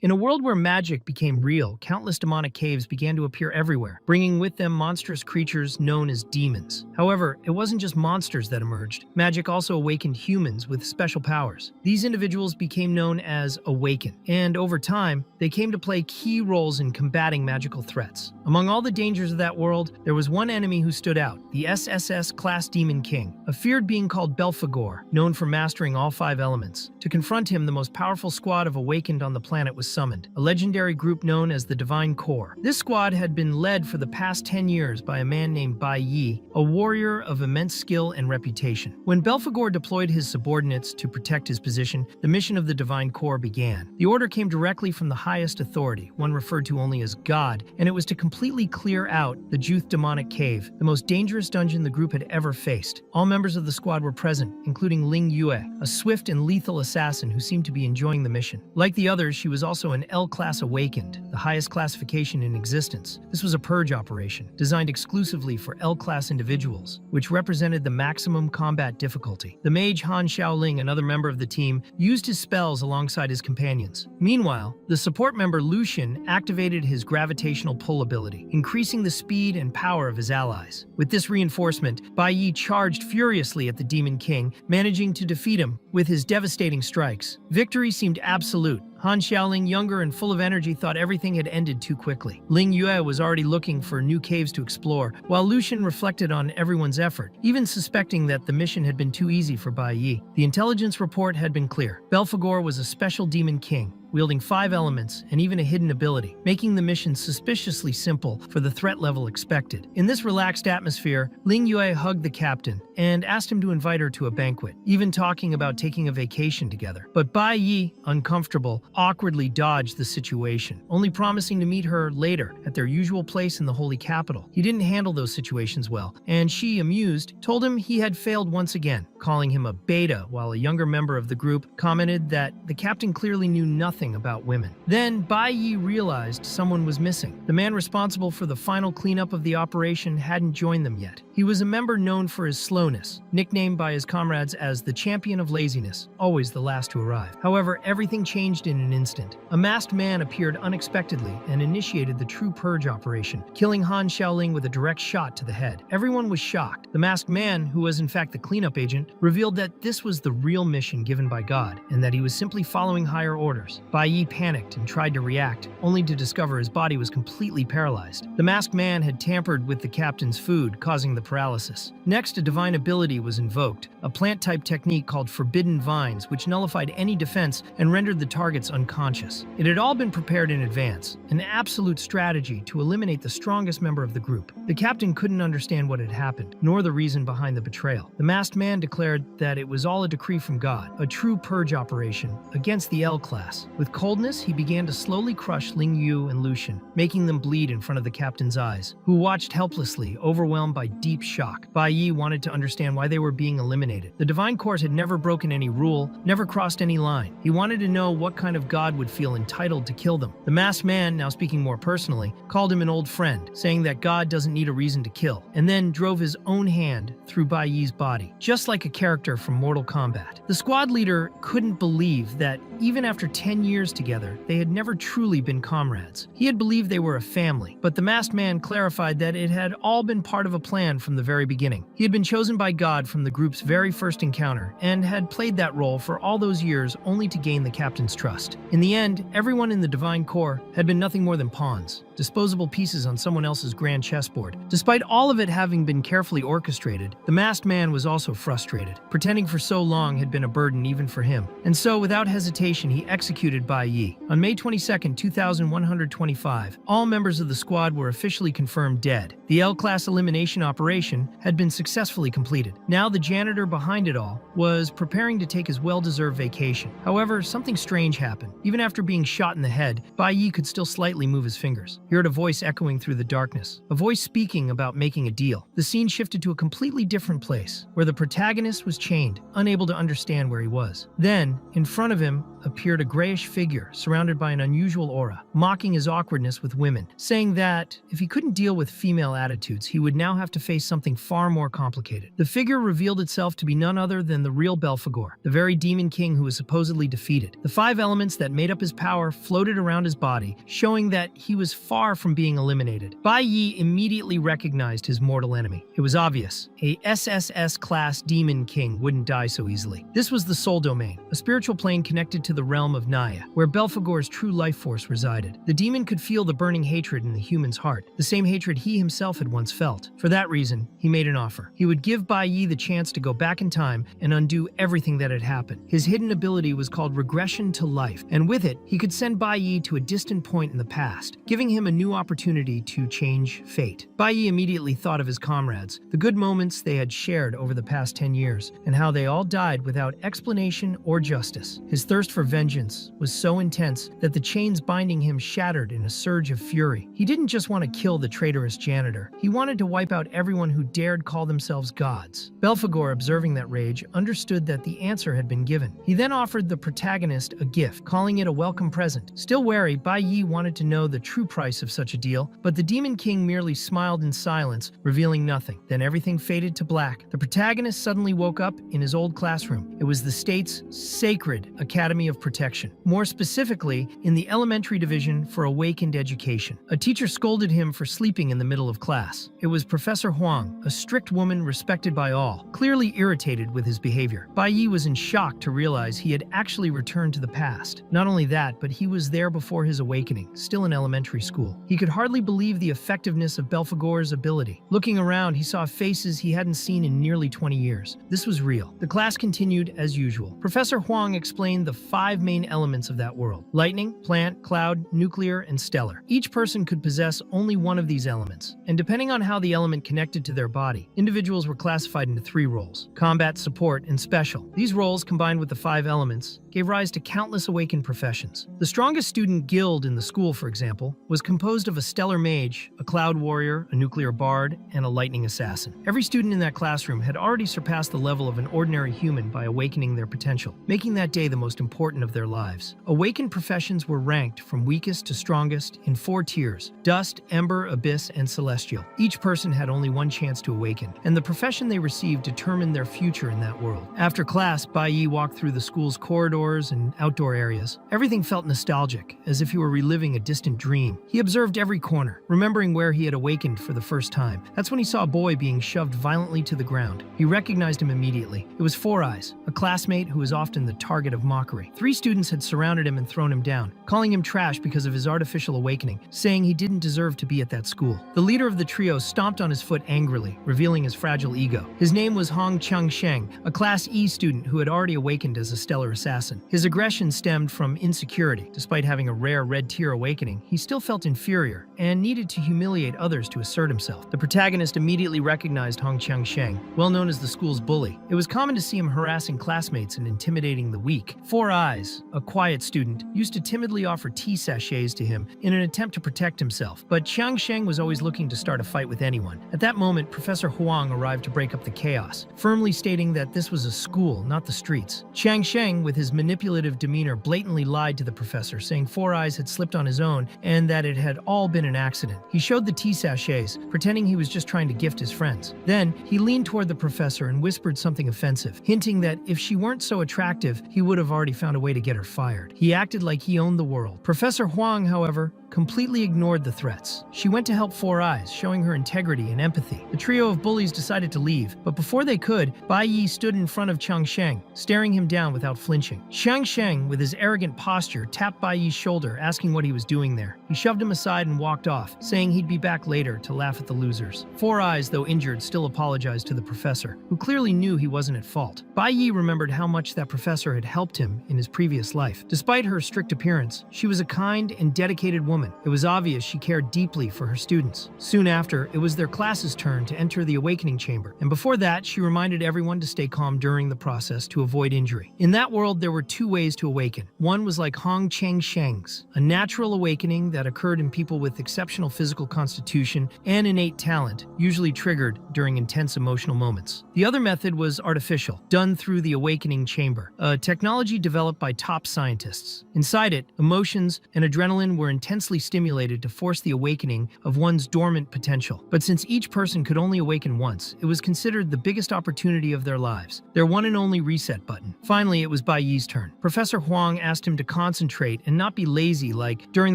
In a world where magic became real, countless demonic caves began to appear everywhere, bringing with them monstrous creatures known as demons. However, it wasn't just monsters that emerged. Magic also awakened humans with special powers. These individuals became known as Awaken, and over time, they came to play key roles in combating magical threats. Among all the dangers of that world, there was one enemy who stood out, the SSS-class Demon King, a feared being called Belphegor, known for mastering all 5 elements. To confront him, the most powerful squad of Awakened on the planet was summoned, a legendary group known as the Divine Corps. This squad had been led for the past 10 years by a man named Bai Yi, a warrior of immense skill and reputation. When Belphegor deployed his subordinates to protect his position, the mission of the Divine Corps began. The order came directly from the highest authority, one referred to only as God, and it was to completely clear out the Juth Demonic Cave, the most dangerous dungeon the group had ever faced. All members of the squad were present, including Ling Yue, a swift and lethal assassin who seemed to be enjoying the mission. Like the others, she was also an L-class Awakened, the highest classification in existence. This was a purge operation, designed exclusively for L-class individuals, which represented the maximum combat difficulty. The mage Han Xiaoling, another member of the team, used his spells alongside his companions. Meanwhile, the support member Lucian activated his gravitational pull ability, increasing the speed and power of his allies. With this reinforcement, Bai Yi charged furiously at the Demon King, managing to defeat him with his devastating strikes. Victory seemed absolute. Han Xiaoling, younger and full of energy, thought everything had ended too quickly. Ling Yue was already looking for new caves to explore, while Lucian reflected on everyone's effort, even suspecting that the mission had been too easy for Bai Yi. The intelligence report had been clear. Belphegor was a special demon king, wielding 5 elements and even a hidden ability, making the mission suspiciously simple for the threat level expected. In this relaxed atmosphere, Ling Yue hugged the captain and asked him to invite her to a banquet, even talking about taking a vacation together. But Bai Yi, uncomfortable, awkwardly dodged the situation, only promising to meet her later at their usual place in the holy capital. He didn't handle those situations well, and she, amused, told him he had failed once again, calling him a beta, while a younger member of the group commented that the captain clearly knew nothing about women. Then Bai Yi realized someone was missing. The man responsible for the final cleanup of the operation hadn't joined them yet. He was a member known for his slowness, nicknamed by his comrades as the champion of laziness, always the last to arrive. However, everything changed in an instant. A masked man appeared unexpectedly and initiated the true purge operation, killing Han Xiaoling with a direct shot to the head. Everyone was shocked. The masked man, who was in fact the cleanup agent, revealed that this was the real mission given by God, and that he was simply following higher orders. Bai Yi panicked and tried to react, only to discover his body was completely paralyzed. The masked man had tampered with the captain's food, causing the paralysis. Next, a divine ability was invoked, a plant-type technique called Forbidden Vines, which nullified any defense and rendered the targets unconscious. It had all been prepared in advance, an absolute strategy to eliminate the strongest member of the group. The captain couldn't understand what had happened, nor the reason behind the betrayal. The masked man declared that it was all a decree from God, a true purge operation against the L class. With coldness, he began to slowly crush Ling Yu and Lucian, making them bleed in front of the captain's eyes, who watched helplessly, overwhelmed by deep shock. Bai Yi wanted to understand why they were being eliminated. The Divine Corps had never broken any rule, never crossed any line. He wanted to know what kind of god would feel entitled to kill them. The masked man, now speaking more personally, called him an old friend, saying that God doesn't need a reason to kill, and then drove his own hand through Bai Yi's body, just like a character from Mortal Kombat. The squad leader couldn't believe that even after 10 years together, they had never truly been comrades. He had believed they were a family, but the masked man clarified that it had all been part of a plan from the very beginning. He had been chosen by God from the group's very first encounter, and had played that role for all those years only to gain the captain's trust. In the end, everyone in the Divine Corps had been nothing more than pawns, disposable pieces on someone else's grand chessboard. Despite all of it having been carefully orchestrated, the masked man was also frustrated. Pretending for so long had been a burden even for him. And so, without hesitation, he executed Bai Yi. On May 22, 2125, all members of the squad were officially confirmed dead. The L-class elimination operation had been successfully completed. Now the janitor behind it all was preparing to take his well-deserved vacation. However, something strange happened. Even after being shot in the head, Bai Yi could still slightly move his fingers. He heard a voice echoing through the darkness, a voice speaking about making a deal. The scene shifted to a completely different place, where the protagonist was chained, unable to understand where he was. Then, in front of him, appeared a grayish figure surrounded by an unusual aura, mocking his awkwardness with women, saying that if he couldn't deal with female attitudes, he would now have to face something far more complicated. The figure revealed itself to be none other than the real Belphegor, the very demon king who was supposedly defeated. The 5 elements that made up his power floated around his body, showing that he was far from being eliminated. Bai Yi immediately recognized his mortal enemy. It was obvious. A SSS-class demon king wouldn't die so easily. This was the Soul Domain, a spiritual plane connected to the realm of Naya, where Belphegor's true life force resided. The demon could feel the burning hatred in the human's heart, the same hatred he himself had once felt. For that reason, he made an offer. He would give Bai Yi the chance to go back in time and undo everything that had happened. His hidden ability was called Regression to Life, and with it, he could send Bai Yi to a distant point in the past, giving him a new opportunity to change fate. Bai Yi immediately thought of his comrades, the good moments they had shared over the past 10 years, and how they all died without explanation or justice. His thirst for vengeance was so intense that the chains binding him shattered in a surge of fury. He didn't just want to kill the traitorous janitor, he wanted to wipe out everyone who dared call themselves gods. Belphegor, observing that rage, understood that the answer had been given. He then offered the protagonist a gift, calling it a welcome present. Still wary, Bai Yi wanted to know the true price of such a deal, but the Demon King merely smiled in silence, revealing nothing. Then everything faded to black. The protagonist suddenly woke up in his old classroom. It was the state's sacred Academy of Protection, more specifically in the Elementary Division for Awakened Education. A teacher scolded him for sleeping in the middle of class. It was Professor Huang, a strict woman respected by all, clearly irritated with his behavior. Bai Yi was in shock to realize he had actually returned to the past. Not only that, but he was there before his awakening, still in elementary school. He could hardly believe the effectiveness of Belphegor's ability. Looking around, he saw faces he hadn't seen in nearly 20 years. This was real. The class continued as usual. Professor Huang explained the 5 main elements of that world: lightning, plant, cloud, nuclear, and stellar. Each person could possess only one of these elements, and depending on how the element connected to their body, individuals were classified into 3 roles: combat, support, and special. These roles, combined with the 5 elements, gave rise to countless awakened professions. The strongest student guild in the school, for example, was composed of a stellar mage, a cloud warrior, a nuclear bard, and a lightning assassin. Every student in that classroom had already surpassed the level of an ordinary human by awakening their potential, making that day the most important of their lives. Awakened professions were ranked from weakest to strongest in 4 tiers: dust, ember, abyss, and celestial. Each person had only one chance to awaken, and the profession they received determined their future in that world. After class, Bai Yi walked through the school's corridors and outdoor areas. Everything felt nostalgic, as if he were reliving a distant dream. He observed every corner, remembering where he had awakened for the first time. That's when he saw a boy being shoved violently to the ground. He recognized him immediately. It was Four Eyes, a classmate who was often the target of mockery. 3 students had surrounded him and thrown him down, calling him trash because of his artificial awakening, saying he didn't deserve to be at that school. The leader of the trio stomped on his foot angrily, revealing his fragile ego. His name was Hong Chang-sheng, a Class E student who had already awakened as a stellar assassin. His aggression stemmed from insecurity. Despite having a rare red tier awakening, he still felt inferior and needed to humiliate others to assert himself. The protagonist immediately recognized Hong Chang-sheng, well known as the school's bully. It was common to see him harassing classmates and intimidating the weak. Four Eyes, a quiet student, used to timidly offer tea sachets to him in an attempt to protect himself, but Chang-sheng was always looking to start a fight with anyone. At that moment, Professor Huang arrived to break up the chaos, firmly stating that this was a school, not the streets. Chang-sheng, with his manipulative demeanor, blatantly lied to the professor, saying Four Eyes had slipped on his own and that it had all been an accident. He showed the tea sachets, pretending he was just trying to gift his friends. Then, he leaned toward the professor and whispered something offensive, hinting that if she weren't so attractive, he would have already found a way to get her fired. He acted like he owned the world. Professor Huang, however, completely ignored the threats. She went to help Four Eyes, showing her integrity and empathy. The trio of bullies decided to leave, but before they could, Bai Yi stood in front of Chang-sheng, staring him down without flinching. Chang-sheng, with his arrogant posture, tapped Bai Yi's shoulder, asking what he was doing there. He shoved him aside and walked off, saying he'd be back later to laugh at the losers. Four Eyes, though injured, still apologized to the professor, who clearly knew he wasn't at fault. Bai Yi remembered how much that professor had helped him in his previous life. Despite her strict appearance, she was a kind and dedicated woman woman. It was obvious she cared deeply for her students. Soon after, it was their class's turn to enter the awakening chamber, and before that, she reminded everyone to stay calm during the process to avoid injury. In that world, there were two ways to awaken. One was like Hong Cheng Sheng's, a natural awakening that occurred in people with exceptional physical constitution and innate talent, usually triggered during intense emotional moments. The other method was artificial, done through the awakening chamber, a technology developed by top scientists. Inside it, emotions and adrenaline were intensely stimulated to force the awakening of one's dormant potential. But since each person could only awaken once, it was considered the biggest opportunity of their lives, their one and only reset button. Finally, it was Bai Yi's turn. Professor Huang asked him to concentrate and not be lazy like during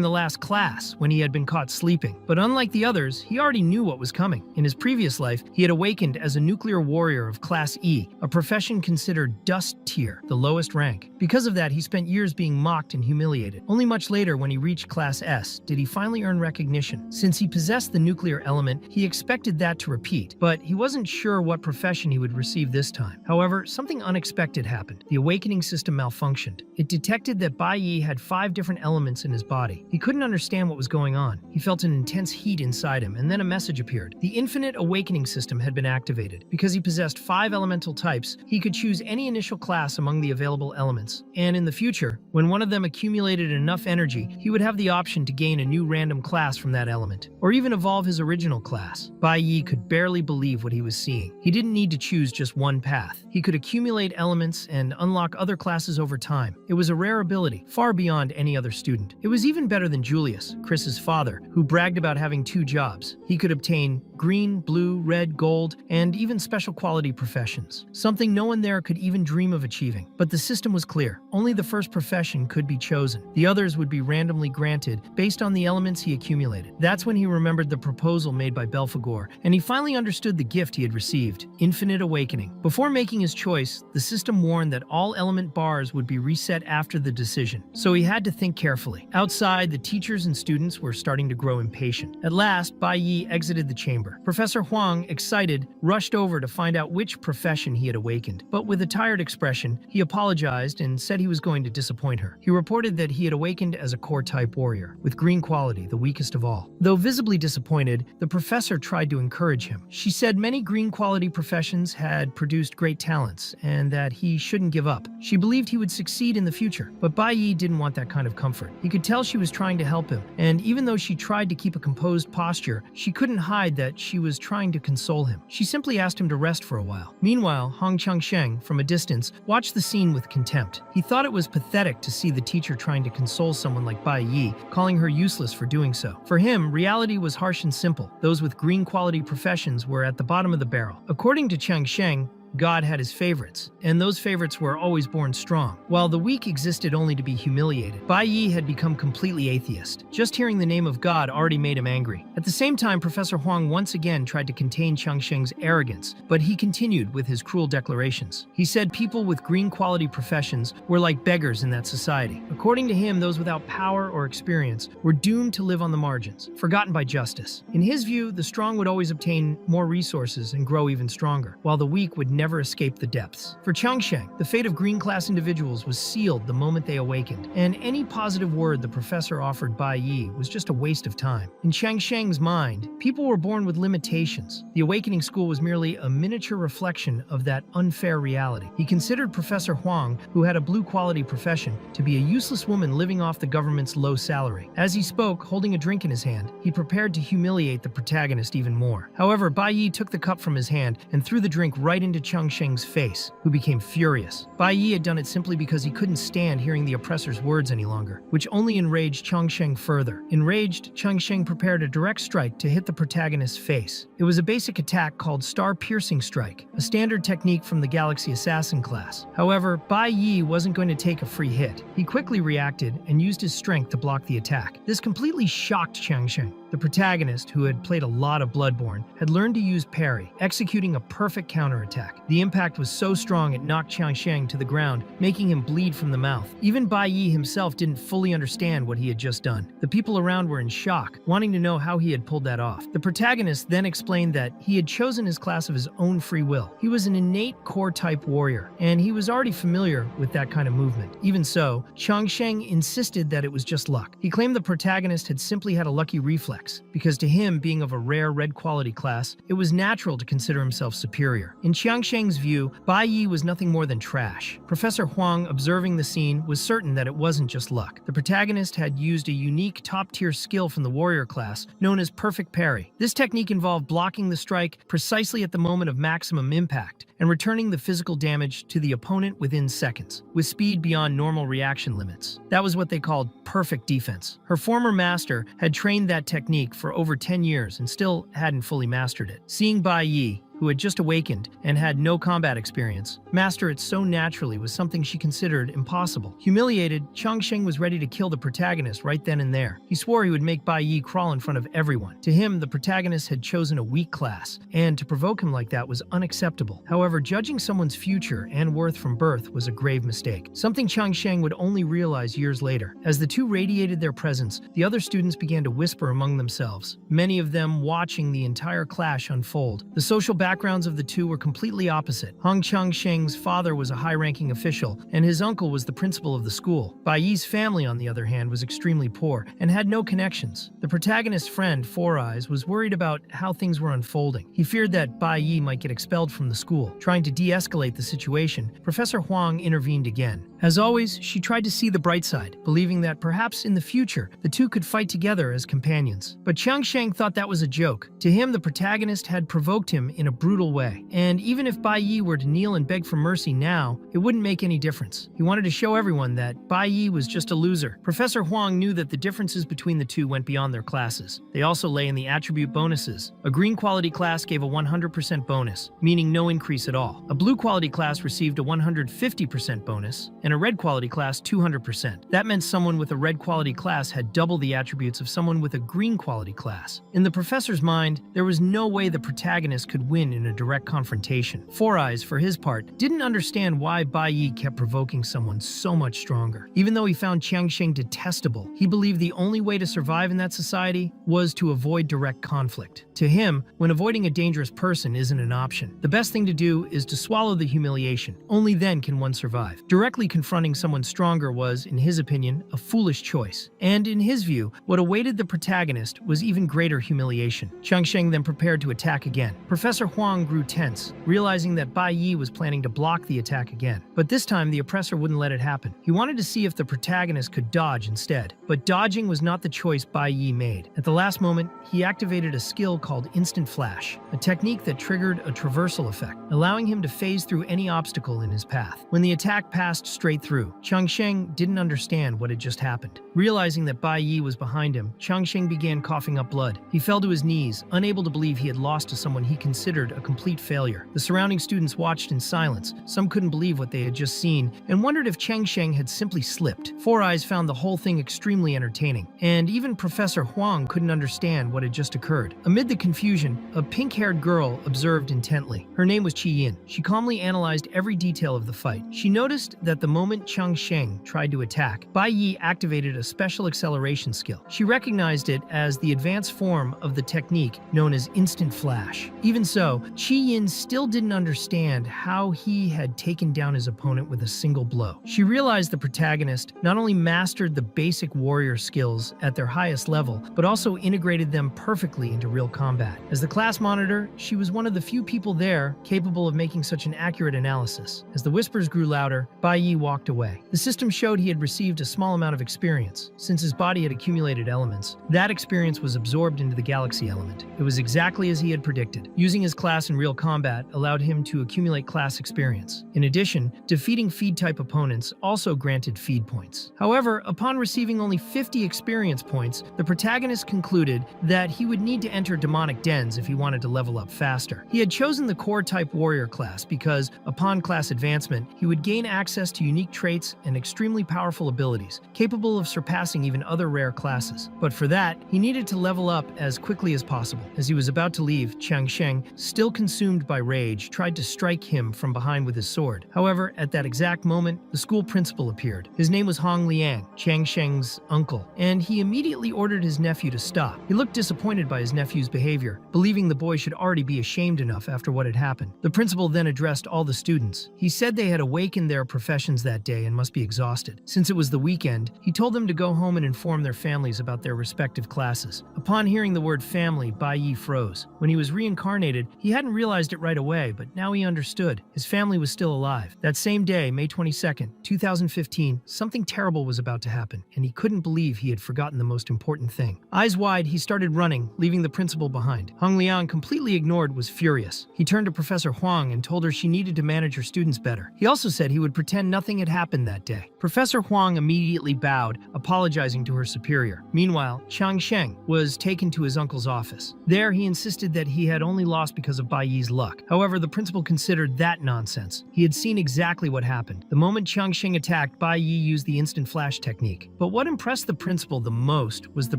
the last class when he had been caught sleeping. But unlike the others, he already knew what was coming. In his previous life, he had awakened as a nuclear warrior of Class E, a profession considered dust tier, the lowest rank. Because of that, he spent years being mocked and humiliated. Only much later, when he reached Class S, did he finally earn recognition. Since he possessed the nuclear element, he expected that to repeat, but he wasn't sure what profession he would receive this time. However, something unexpected happened. The awakening system malfunctioned. It detected that Bai Yi had 5 different elements in his body. He couldn't understand what was going on. He felt an intense heat inside him, and then a message appeared. The infinite awakening system had been activated. Because he possessed 5 elemental types, he could choose any initial class among the available elements. And in the future, when one of them accumulated enough energy, he would have the option to gain a new random class from that element, or even evolve his original class. Bai Yi could barely believe what he was seeing. He didn't need to choose just one path. He could accumulate elements and unlock other classes over time. It was a rare ability, far beyond any other student. It was even better than Julius, Chris's father, who bragged about having 2 jobs. He could obtain green, blue, red, gold, and even special quality professions, something no one there could even dream of achieving. But the system was clear. Only the first profession could be chosen. The others would be randomly granted based on the elements he accumulated. That's when he remembered the proposal made by Belphegor, and he finally understood the gift he had received: infinite awakening. Before making his choice, the system warned that all element bars would be reset after the decision, so he had to think carefully. Outside, the teachers and students were starting to grow impatient. At last, Bai Yi exited the chamber. Professor Huang, excited, rushed over to find out which profession he had awakened. But with a tired expression, he apologized and said he was going to disappoint her. He reported that he had awakened as a core-type warrior, with green quality, the weakest of all. Though visibly disappointed, the professor tried to encourage him. She said many green-quality professions had produced great talents, and that he shouldn't give up. She believed he would succeed in the future, but Bai Yi didn't want that kind of comfort. He could tell she was trying to help him, and even though she tried to keep a composed posture, she couldn't hide that she was trying to console him. She simply asked him to rest for a while. Meanwhile, Hong Changsheng, from a distance, watched the scene with contempt. He thought it was pathetic to see the teacher trying to console someone like Bai Yi, calling her useless for doing so. For him, reality was harsh and simple. Those with green-quality professions were at the bottom of the barrel. According to Changsheng, God had his favorites, and those favorites were always born strong, while the weak existed only to be humiliated. Bai Yi had become completely atheist. Just hearing the name of God already made him angry. At the same time, Professor Huang once again tried to contain Changsheng's arrogance, but he continued with his cruel declarations. He said people with green-quality professions were like beggars in that society. According to him, those without power or experience were doomed to live on the margins, forgotten by justice. In his view, the strong would always obtain more resources and grow even stronger, while the weak would never escape the depths. For Changsheng, the fate of green-class individuals was sealed the moment they awakened, and any positive word the professor offered Bai Yi was just a waste of time. In Changsheng's mind, people were born with limitations. The awakening school was merely a miniature reflection of that unfair reality. He considered Professor Huang, who had a blue-quality profession, to be a useless woman living off the government's low salary. As he spoke, holding a drink in his hand, he prepared to humiliate the protagonist even more. However, Bai Yi took the cup from his hand and threw the drink right into Changsheng's face, who became furious. Bai Yi had done it simply because he couldn't stand hearing the oppressor's words any longer, which only enraged Changsheng further. Enraged, Changsheng prepared a direct strike to hit the protagonist's face. It was a basic attack called Star-Piercing Strike, a standard technique from the Galaxy Assassin class. However, Bai Yi wasn't going to take a free hit. He quickly reacted and used his strength to block the attack. This completely shocked Changsheng. The protagonist, who had played a lot of Bloodborne, had learned to use parry, executing a perfect counterattack. The impact was so strong it knocked Qiangsheng to the ground, making him bleed from the mouth. Even Bai Yi himself didn't fully understand what he had just done. The people around were in shock, wanting to know how he had pulled that off. The protagonist then explained that he had chosen his class of his own free will. He was an innate core-type warrior, and he was already familiar with that kind of movement. Even so, Qiangsheng insisted that it was just luck. He claimed the protagonist had simply had a lucky reflex, because to him, being of a rare red quality class, it was natural to consider himself superior. In Qiangsheng's view, Bai Yi was nothing more than trash. Professor Huang, observing the scene, was certain that it wasn't just luck. The protagonist had used a unique top-tier skill from the warrior class known as perfect parry. This technique involved blocking the strike precisely at the moment of maximum impact and returning the physical damage to the opponent within seconds, with speed beyond normal reaction limits. That was what they called perfect defense. Her former master had trained that technique for over 10 years and still hadn't fully mastered it. Seeing Bai Yi, who had just awakened and had no combat experience, master it so naturally was something she considered impossible. Humiliated, Qiangsheng was ready to kill the protagonist right then and there. He swore he would make Bai Yi crawl in front of everyone. To him, the protagonist had chosen a weak class, and to provoke him like that was unacceptable. However, judging someone's future and worth from birth was a grave mistake, something Qiangsheng would only realize years later. As the two radiated their presence, the other students began to whisper among themselves, many of them watching the entire clash unfold. The social backgrounds of the two were completely opposite. Hong Qiangsheng's father was a high-ranking official, and his uncle was the principal of the school. Bai Yi's family, on the other hand, was extremely poor and had no connections. The protagonist's friend, Four Eyes, was worried about how things were unfolding. He feared that Bai Yi might get expelled from the school. Trying to de-escalate the situation, Professor Huang intervened again. As always, she tried to see the bright side, believing that perhaps in the future, the two could fight together as companions. But Qiangsheng thought that was a joke. To him, the protagonist had provoked him in a brutal way, and even if Bai Yi were to kneel and beg for mercy now, it wouldn't make any difference. He wanted to show everyone that Bai Yi was just a loser. Professor Huang knew that the differences between the two went beyond their classes. They also lay in the attribute bonuses. A green quality class gave a 100% bonus, meaning no increase at all. A blue quality class received a 150% bonus, and a red quality class 200%. That meant someone with a red quality class had double the attributes of someone with a green quality class. In the professor's mind, there was no way the protagonist could win in a direct confrontation. Four Eyes, for his part, didn't understand why Bai Yi kept provoking someone so much stronger. Even though he found Qiangsheng detestable, he believed the only way to survive in that society was to avoid direct conflict. To him, when avoiding a dangerous person isn't an option, the best thing to do is to swallow the humiliation. Only then can one survive. Directly confronting someone stronger was, in his opinion, a foolish choice. And in his view, what awaited the protagonist was even greater humiliation. Qiangsheng then prepared to attack again. Professor Huang grew tense, realizing that Bai Yi was planning to block the attack again. But this time, the oppressor wouldn't let it happen. He wanted to see if the protagonist could dodge instead. But dodging was not the choice Bai Yi made. At the last moment, he activated a skill called Instant Flash, a technique that triggered a traversal effect, allowing him to phase through any obstacle in his path. When the attack passed straight through, Qiangsheng didn't understand what had just happened. Realizing that Bai Yi was behind him, Qiangsheng began coughing up blood. He fell to his knees, unable to believe he had lost to someone he considered a complete failure. The surrounding students watched in silence. Some couldn't believe what they had just seen and wondered if Qiangsheng had simply slipped. Four Eyes found the whole thing extremely entertaining, and even Professor Huang couldn't understand what had just occurred. Amid the confusion, a pink-haired girl observed intently. Her name was Qi Yin. She calmly analyzed every detail of the fight. She noticed that the moment Qiangsheng tried to attack, Bai Yi activated a special acceleration skill. She recognized it as the advanced form of the technique known as Instant Flash. Even so, Qi Yin still didn't understand how he had taken down his opponent with a single blow. She realized the protagonist not only mastered the basic warrior skills at their highest level, but also integrated them perfectly into real combat. As the class monitor, she was one of the few people there capable of making such an accurate analysis. As the whispers grew louder, Bai Yi walked away. The system showed he had received a small amount of experience. Since his body had accumulated elements, that experience was absorbed into the galaxy element. It was exactly as he had predicted. Using his class in real combat allowed him to accumulate class experience. In addition, defeating feed-type opponents also granted feed points. However, upon receiving only 50 experience points, the protagonist concluded that he would need to enter demonic dens if he wanted to level up faster. He had chosen the core-type warrior class because, upon class advancement, he would gain access to unique traits and extremely powerful abilities, capable of surpassing even other rare classes. But for that, he needed to level up as quickly as possible. As he was about to leave, Qiangsheng still consumed by rage, tried to strike him from behind with his sword. However, at that exact moment, the school principal appeared. His name was Hong Liang, Chang Sheng's uncle, and he immediately ordered his nephew to stop. He looked disappointed by his nephew's behavior, believing the boy should already be ashamed enough after what had happened. The principal then addressed all the students. He said they had awakened their professions that day and must be exhausted. Since it was the weekend, he told them to go home and inform their families about their respective classes. Upon hearing the word family, Bai Yi froze. When he was reincarnated, he hadn't realized it right away, but now he understood. His family was still alive. That same day, May 22nd, 2015, something terrible was about to happen, and he couldn't believe he had forgotten the most important thing. Eyes wide, he started running, leaving the principal behind. Hong Liang, completely ignored, was furious. He turned to Professor Huang and told her she needed to manage her students better. He also said he would pretend nothing had happened that day. Professor Huang immediately bowed, apologizing to her superior. Meanwhile, Chang Sheng was taken to his uncle's office. There, he insisted that he had only lost because of Bai Yi's luck. However, the principal considered that nonsense. He had seen exactly what happened. The moment Chang Sheng attacked, Bai Yi used the instant flash technique. But what impressed the principal the most was the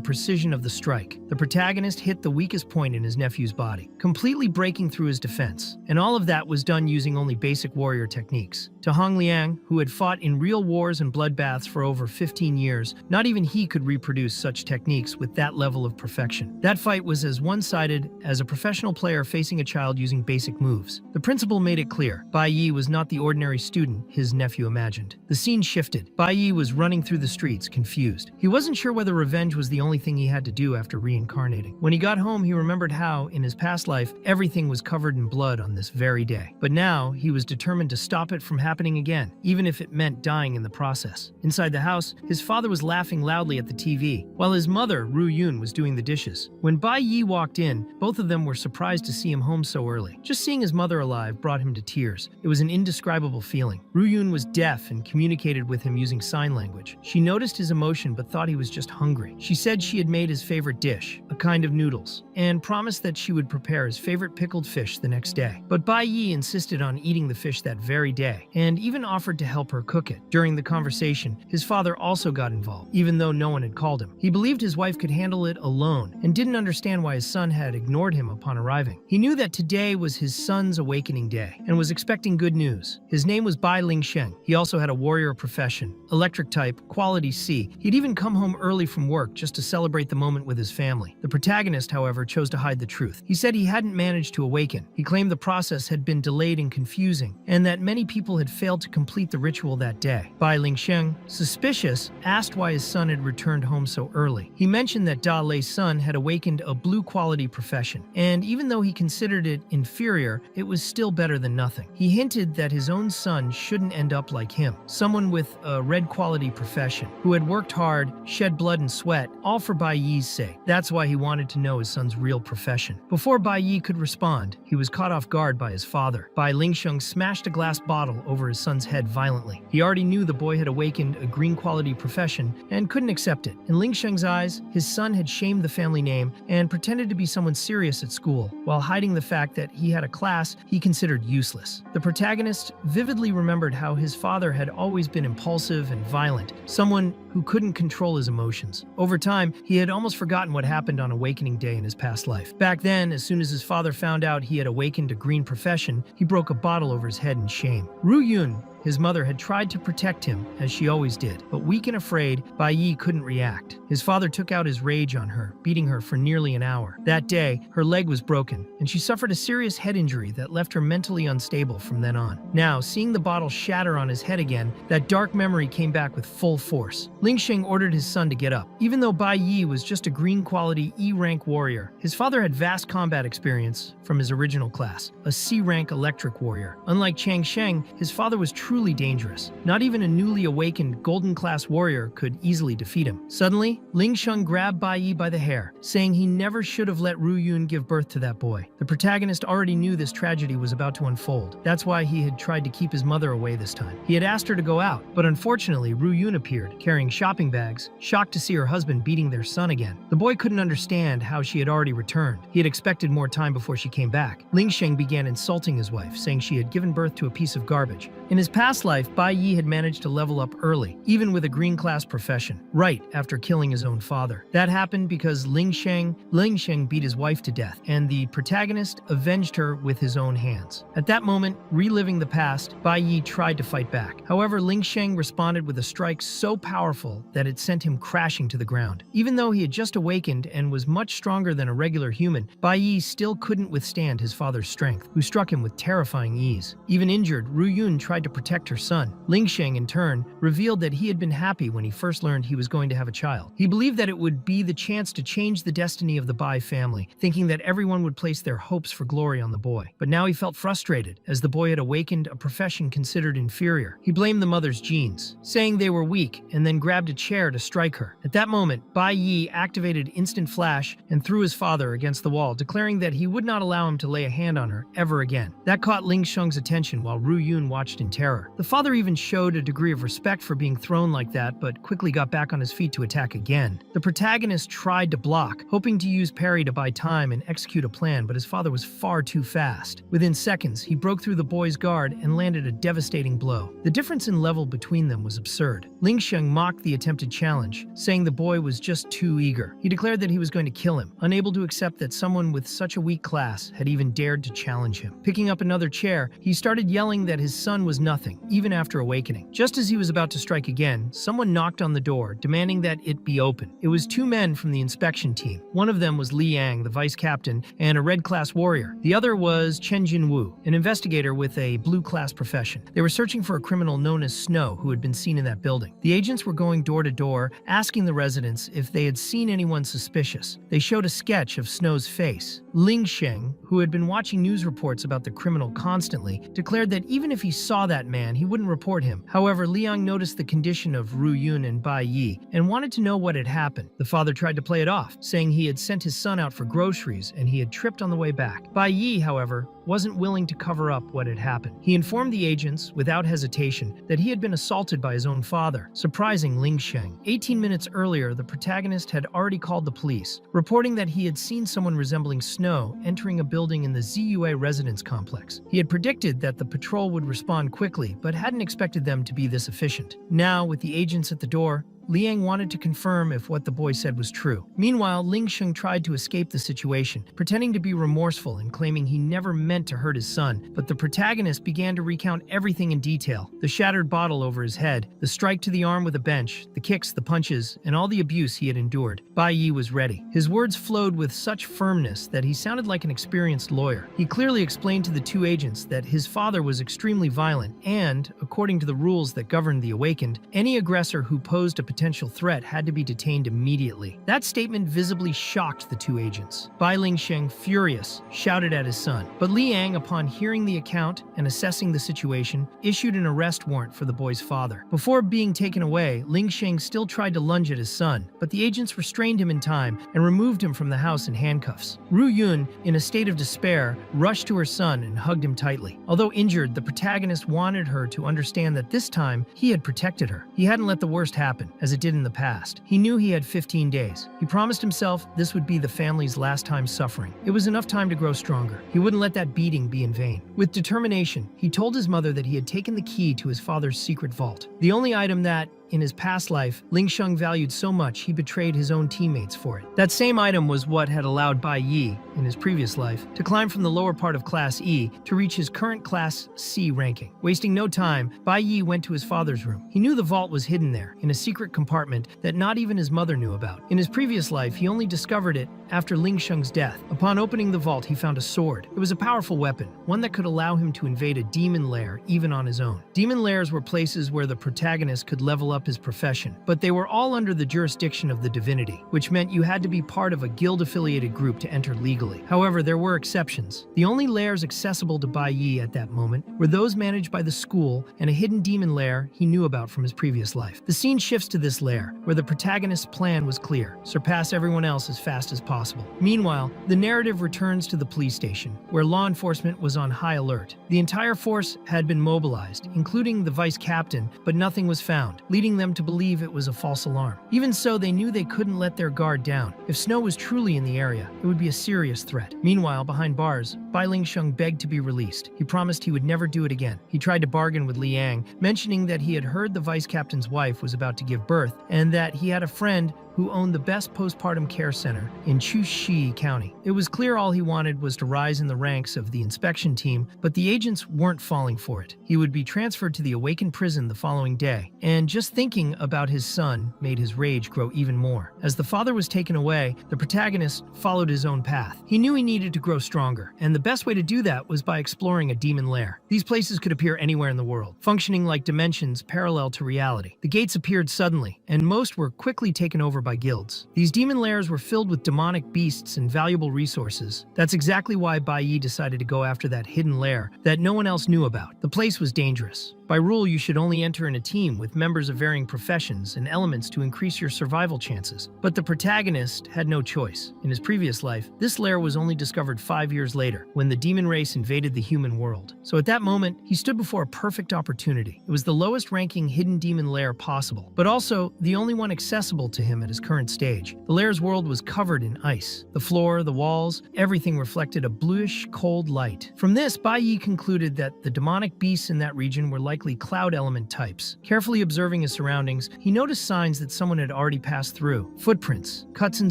precision of the strike. The protagonist hit the weakest point in his nephew's body, completely breaking through his defense. And all of that was done using only basic warrior techniques. To Hong Liang, who had fought in real wars and bloodbaths for over 15 years, not even he could reproduce such techniques with that level of perfection. That fight was as one-sided as a professional player facing a child using basic moves. The principal made it clear, Bai Yi was not the ordinary student his nephew imagined. The scene shifted. Bai Yi was running through the streets, confused. He wasn't sure whether revenge was the only thing he had to do after reincarnating. When he got home, he remembered how, in his past life, everything was covered in blood on this very day. But now, he was determined to stop it from happening again, even if it meant dying in the process. Inside the house, his father was laughing loudly at the TV, while his mother, Ru Yun, was doing the dishes. When Bai Yi walked in, both of them were surprised to see him home so early. Just seeing his mother alive brought him to tears. It was an indescribable feeling. Ru Yun was deaf and communicated with him using sign language. She noticed his emotion but thought he was just hungry. She said she had made his favorite dish, a kind of noodles, and promised that she would prepare his favorite pickled fish the next day. But Bai Yi insisted on eating the fish that very day, and even offered to help her cook it. During the conversation, his father also got involved, even though no one had called him. He believed his wife could handle it alone, and didn't understand why his son had ignored him upon arriving. He knew that today was his son's awakening day, and was expecting good news. His name was Bai Lingsheng. He also had a warrior profession, electric type, quality C. He'd even come home early from work just to celebrate the moment with his family. The protagonist, however, chose to hide the truth. He said he hadn't managed to awaken. He claimed the process had been delayed and confusing, and that many people had failed to complete the ritual that day. Bai Lingsheng, suspicious, asked why his son had returned home so early. He mentioned that Da Lei's son had awakened a blue-quality profession, and even though he considered it inferior, it was still better than nothing. He hinted that his own son shouldn't end up like him, someone with a red-quality profession, who had worked hard, shed blood and sweat, all for Bai Yi's sake. That's why he wanted to know his son's real profession. Before Bai Yi could respond, he was caught off guard by his father. Bai Lingsheng smashed a glass bottle over his son's head violently. He already knew the boy had awakened a green-quality profession and couldn't accept it. In Lingsheng's eyes, his son had shamed the family name and pretended to be someone serious at school, while hiding the fact that he had a class he considered useless. The protagonist vividly remembered how his father had always been impulsive and violent, someone who couldn't control his emotions. Over time, he had almost forgotten what happened on Awakening Day in his past life. Back then, as soon as his father found out he had awakened a green profession, he broke a bottle over his head in shame. Ru Yun, his mother, had tried to protect him, as she always did, but weak and afraid, Bai Yi couldn't react. His father took out his rage on her, beating her for nearly an hour. That day, her leg was broken, and she suffered a serious head injury that left her mentally unstable from then on. Now, seeing the bottle shatter on his head again, that dark memory came back with full force. Lingsheng ordered his son to get up. Even though Bai Yi was just a green-quality E-rank warrior, his father had vast combat experience from his original class, a C-rank electric warrior. Unlike Chang Sheng, his father was truly dangerous. Not even a newly awakened golden-class warrior could easily defeat him. Suddenly, Lingsheng grabbed Bai Yi by the hair, saying he never should have let Ru Yun give birth to that boy. The protagonist already knew this tragedy was about to unfold. That's why he had tried to keep his mother away this time. He had asked her to go out, but unfortunately, Ru Yun appeared, carrying carrying shopping bags, shocked to see her husband beating their son again. The boy couldn't understand how she had already returned. He had expected more time before she came back. Ling Sheng began insulting his wife, saying she had given birth to a piece of garbage. In his past life, Bai Yi had managed to level up early, even with a green class profession, right after killing his own father. That happened because Ling Sheng beat his wife to death, and the protagonist avenged her with his own hands. At that moment, reliving the past, Bai Yi tried to fight back. However, Ling Sheng responded with a strike so powerful that it sent him crashing to the ground. Even though he had just awakened and was much stronger than a regular human, Bai Yi still couldn't withstand his father's strength, who struck him with terrifying ease. Even injured, Ru Yun tried to protect her son. Ling Sheng, in turn, revealed that he had been happy when he first learned he was going to have a child. He believed that it would be the chance to change the destiny of the Bai family, thinking that everyone would place their hopes for glory on the boy. But now he felt frustrated, as the boy had awakened a profession considered inferior. He blamed the mother's genes, saying they were weak, and then grabbed a chair to strike her. At that moment, Bai Yi activated Instant Flash and threw his father against the wall, declaring that he would not allow him to lay a hand on her ever again. That caught Ling Sheng's attention while Ru Yun watched in terror. The father even showed a degree of respect for being thrown like that, but quickly got back on his feet to attack again. The protagonist tried to block, hoping to use parry to buy time and execute a plan, but his father was far too fast. Within seconds, he broke through the boy's guard and landed a devastating blow. The difference in level between them was absurd. Ling Sheng mocked the attempted challenge, saying the boy was just too eager. He declared that he was going to kill him, unable to accept that someone with such a weak class had even dared to challenge him. Picking up another chair, he started yelling that his son was nothing, even after awakening. Just as he was about to strike again, someone knocked on the door, demanding that it be open. It was two men from the inspection team. One of them was Li Yang, the vice captain, and a red-class warrior. The other was Chen Jinwu, an investigator with a blue-class profession. They were searching for a criminal known as Snow who had been seen in that building. The agents were going door to door, asking the residents if they had seen anyone suspicious. They showed a sketch of Snow's face. Ling Sheng, who had been watching news reports about the criminal constantly, declared that even if he saw that man, he wouldn't report him. However, Liang noticed the condition of Ru Yun and Bai Yi and wanted to know what had happened. The father tried to play it off, saying he had sent his son out for groceries and he had tripped on the way back. Bai Yi, however, wasn't willing to cover up what had happened. He informed the agents, without hesitation, that he had been assaulted by his own father, surprising Ling Sheng. 18 minutes earlier, the protagonist had already called the police, reporting that he had seen someone resembling Snow entering a building in the ZUA residence complex. He had predicted that the patrol would respond quickly, but hadn't expected them to be this efficient. Now, with the agents at the door, Liang wanted to confirm if what the boy said was true. Meanwhile, Ling Sheng tried to escape the situation, pretending to be remorseful and claiming he never meant to hurt his son, but the protagonist began to recount everything in detail: the shattered bottle over his head, the strike to the arm with a bench, the kicks, the punches, and all the abuse he had endured. Bai Yi was ready. His words flowed with such firmness that he sounded like an experienced lawyer. He clearly explained to the two agents that his father was extremely violent and, according to the rules that governed the Awakened, any aggressor who posed a potential threat had to be detained immediately. That statement visibly shocked the two agents. Bai Ling Sheng, furious, shouted at his son. But Liang, upon hearing the account and assessing the situation, issued an arrest warrant for the boy's father. Before being taken away, Ling Sheng still tried to lunge at his son, but the agents restrained him in time and removed him from the house in handcuffs. Ru Yun, in a state of despair, rushed to her son and hugged him tightly. Although injured, the protagonist wanted her to understand that this time he had protected her. He hadn't let the worst happen, as it did in the past. He knew he had 15 days. He promised himself this would be the family's last time suffering. It was enough time to grow stronger. He wouldn't let that beating be in vain. With determination, he told his mother that he had taken the key to his father's secret vault. The only item that, in his past life, Ling Sheng valued so much he betrayed his own teammates for it. That same item was what had allowed Bai Yi, in his previous life, to climb from the lower part of Class E to reach his current Class C ranking. Wasting no time, Bai Yi went to his father's room. He knew the vault was hidden there, in a secret compartment that not even his mother knew about. In his previous life, he only discovered it after Ling Sheng's death. Upon opening the vault, he found a sword. It was a powerful weapon, one that could allow him to invade a demon lair even on his own. Demon lairs were places where the protagonist could level up his profession, but they were all under the jurisdiction of the divinity, which meant you had to be part of a guild-affiliated group to enter legally. However, there were exceptions. The only lairs accessible to Bai Yi at that moment were those managed by the school and a hidden demon lair he knew about from his previous life. The scene shifts to this lair, where the protagonist's plan was clear: surpass everyone else as fast as possible. possible. Meanwhile, the narrative returns to the police station, where law enforcement was on high alert. The entire force had been mobilized, including the vice captain, but nothing was found, leading them to believe it was a false alarm. Even so, they knew they couldn't let their guard down. If Snow was truly in the area, it would be a serious threat. Meanwhile, behind bars, Bai Lingsheng begged to be released. He promised he would never do it again. He tried to bargain with Liang, mentioning that he had heard the vice captain's wife was about to give birth, and that he had a friend who owned the best postpartum care center in Chuxi County. It was clear all he wanted was to rise in the ranks of the inspection team, but the agents weren't falling for it. He would be transferred to the Awakened prison the following day, and just thinking about his son made his rage grow even more. As the father was taken away, the protagonist followed his own path. He knew he needed to grow stronger, and the best way to do that was by exploring a demon lair. These places could appear anywhere in the world, functioning like dimensions parallel to reality. The gates appeared suddenly, and most were quickly taken over by guilds. These demon lairs were filled with demonic beasts and valuable resources. That's exactly why Bai Yi decided to go after that hidden lair that no one else knew about. The place was dangerous. By rule, you should only enter in a team with members of varying professions and elements to increase your survival chances. But the protagonist had no choice. In his previous life, this lair was only discovered 5 years later, when the demon race invaded the human world. So at that moment, he stood before a perfect opportunity. It was the lowest-ranking hidden demon lair possible, but also the only one accessible to him at his current stage. The lair's world was covered in ice. The floor, the walls, everything reflected a bluish, cold light. From this, Bai Yi concluded that the demonic beasts in that region were likely cloud element types. Carefully observing his surroundings, he noticed signs that someone had already passed through. Footprints, cuts in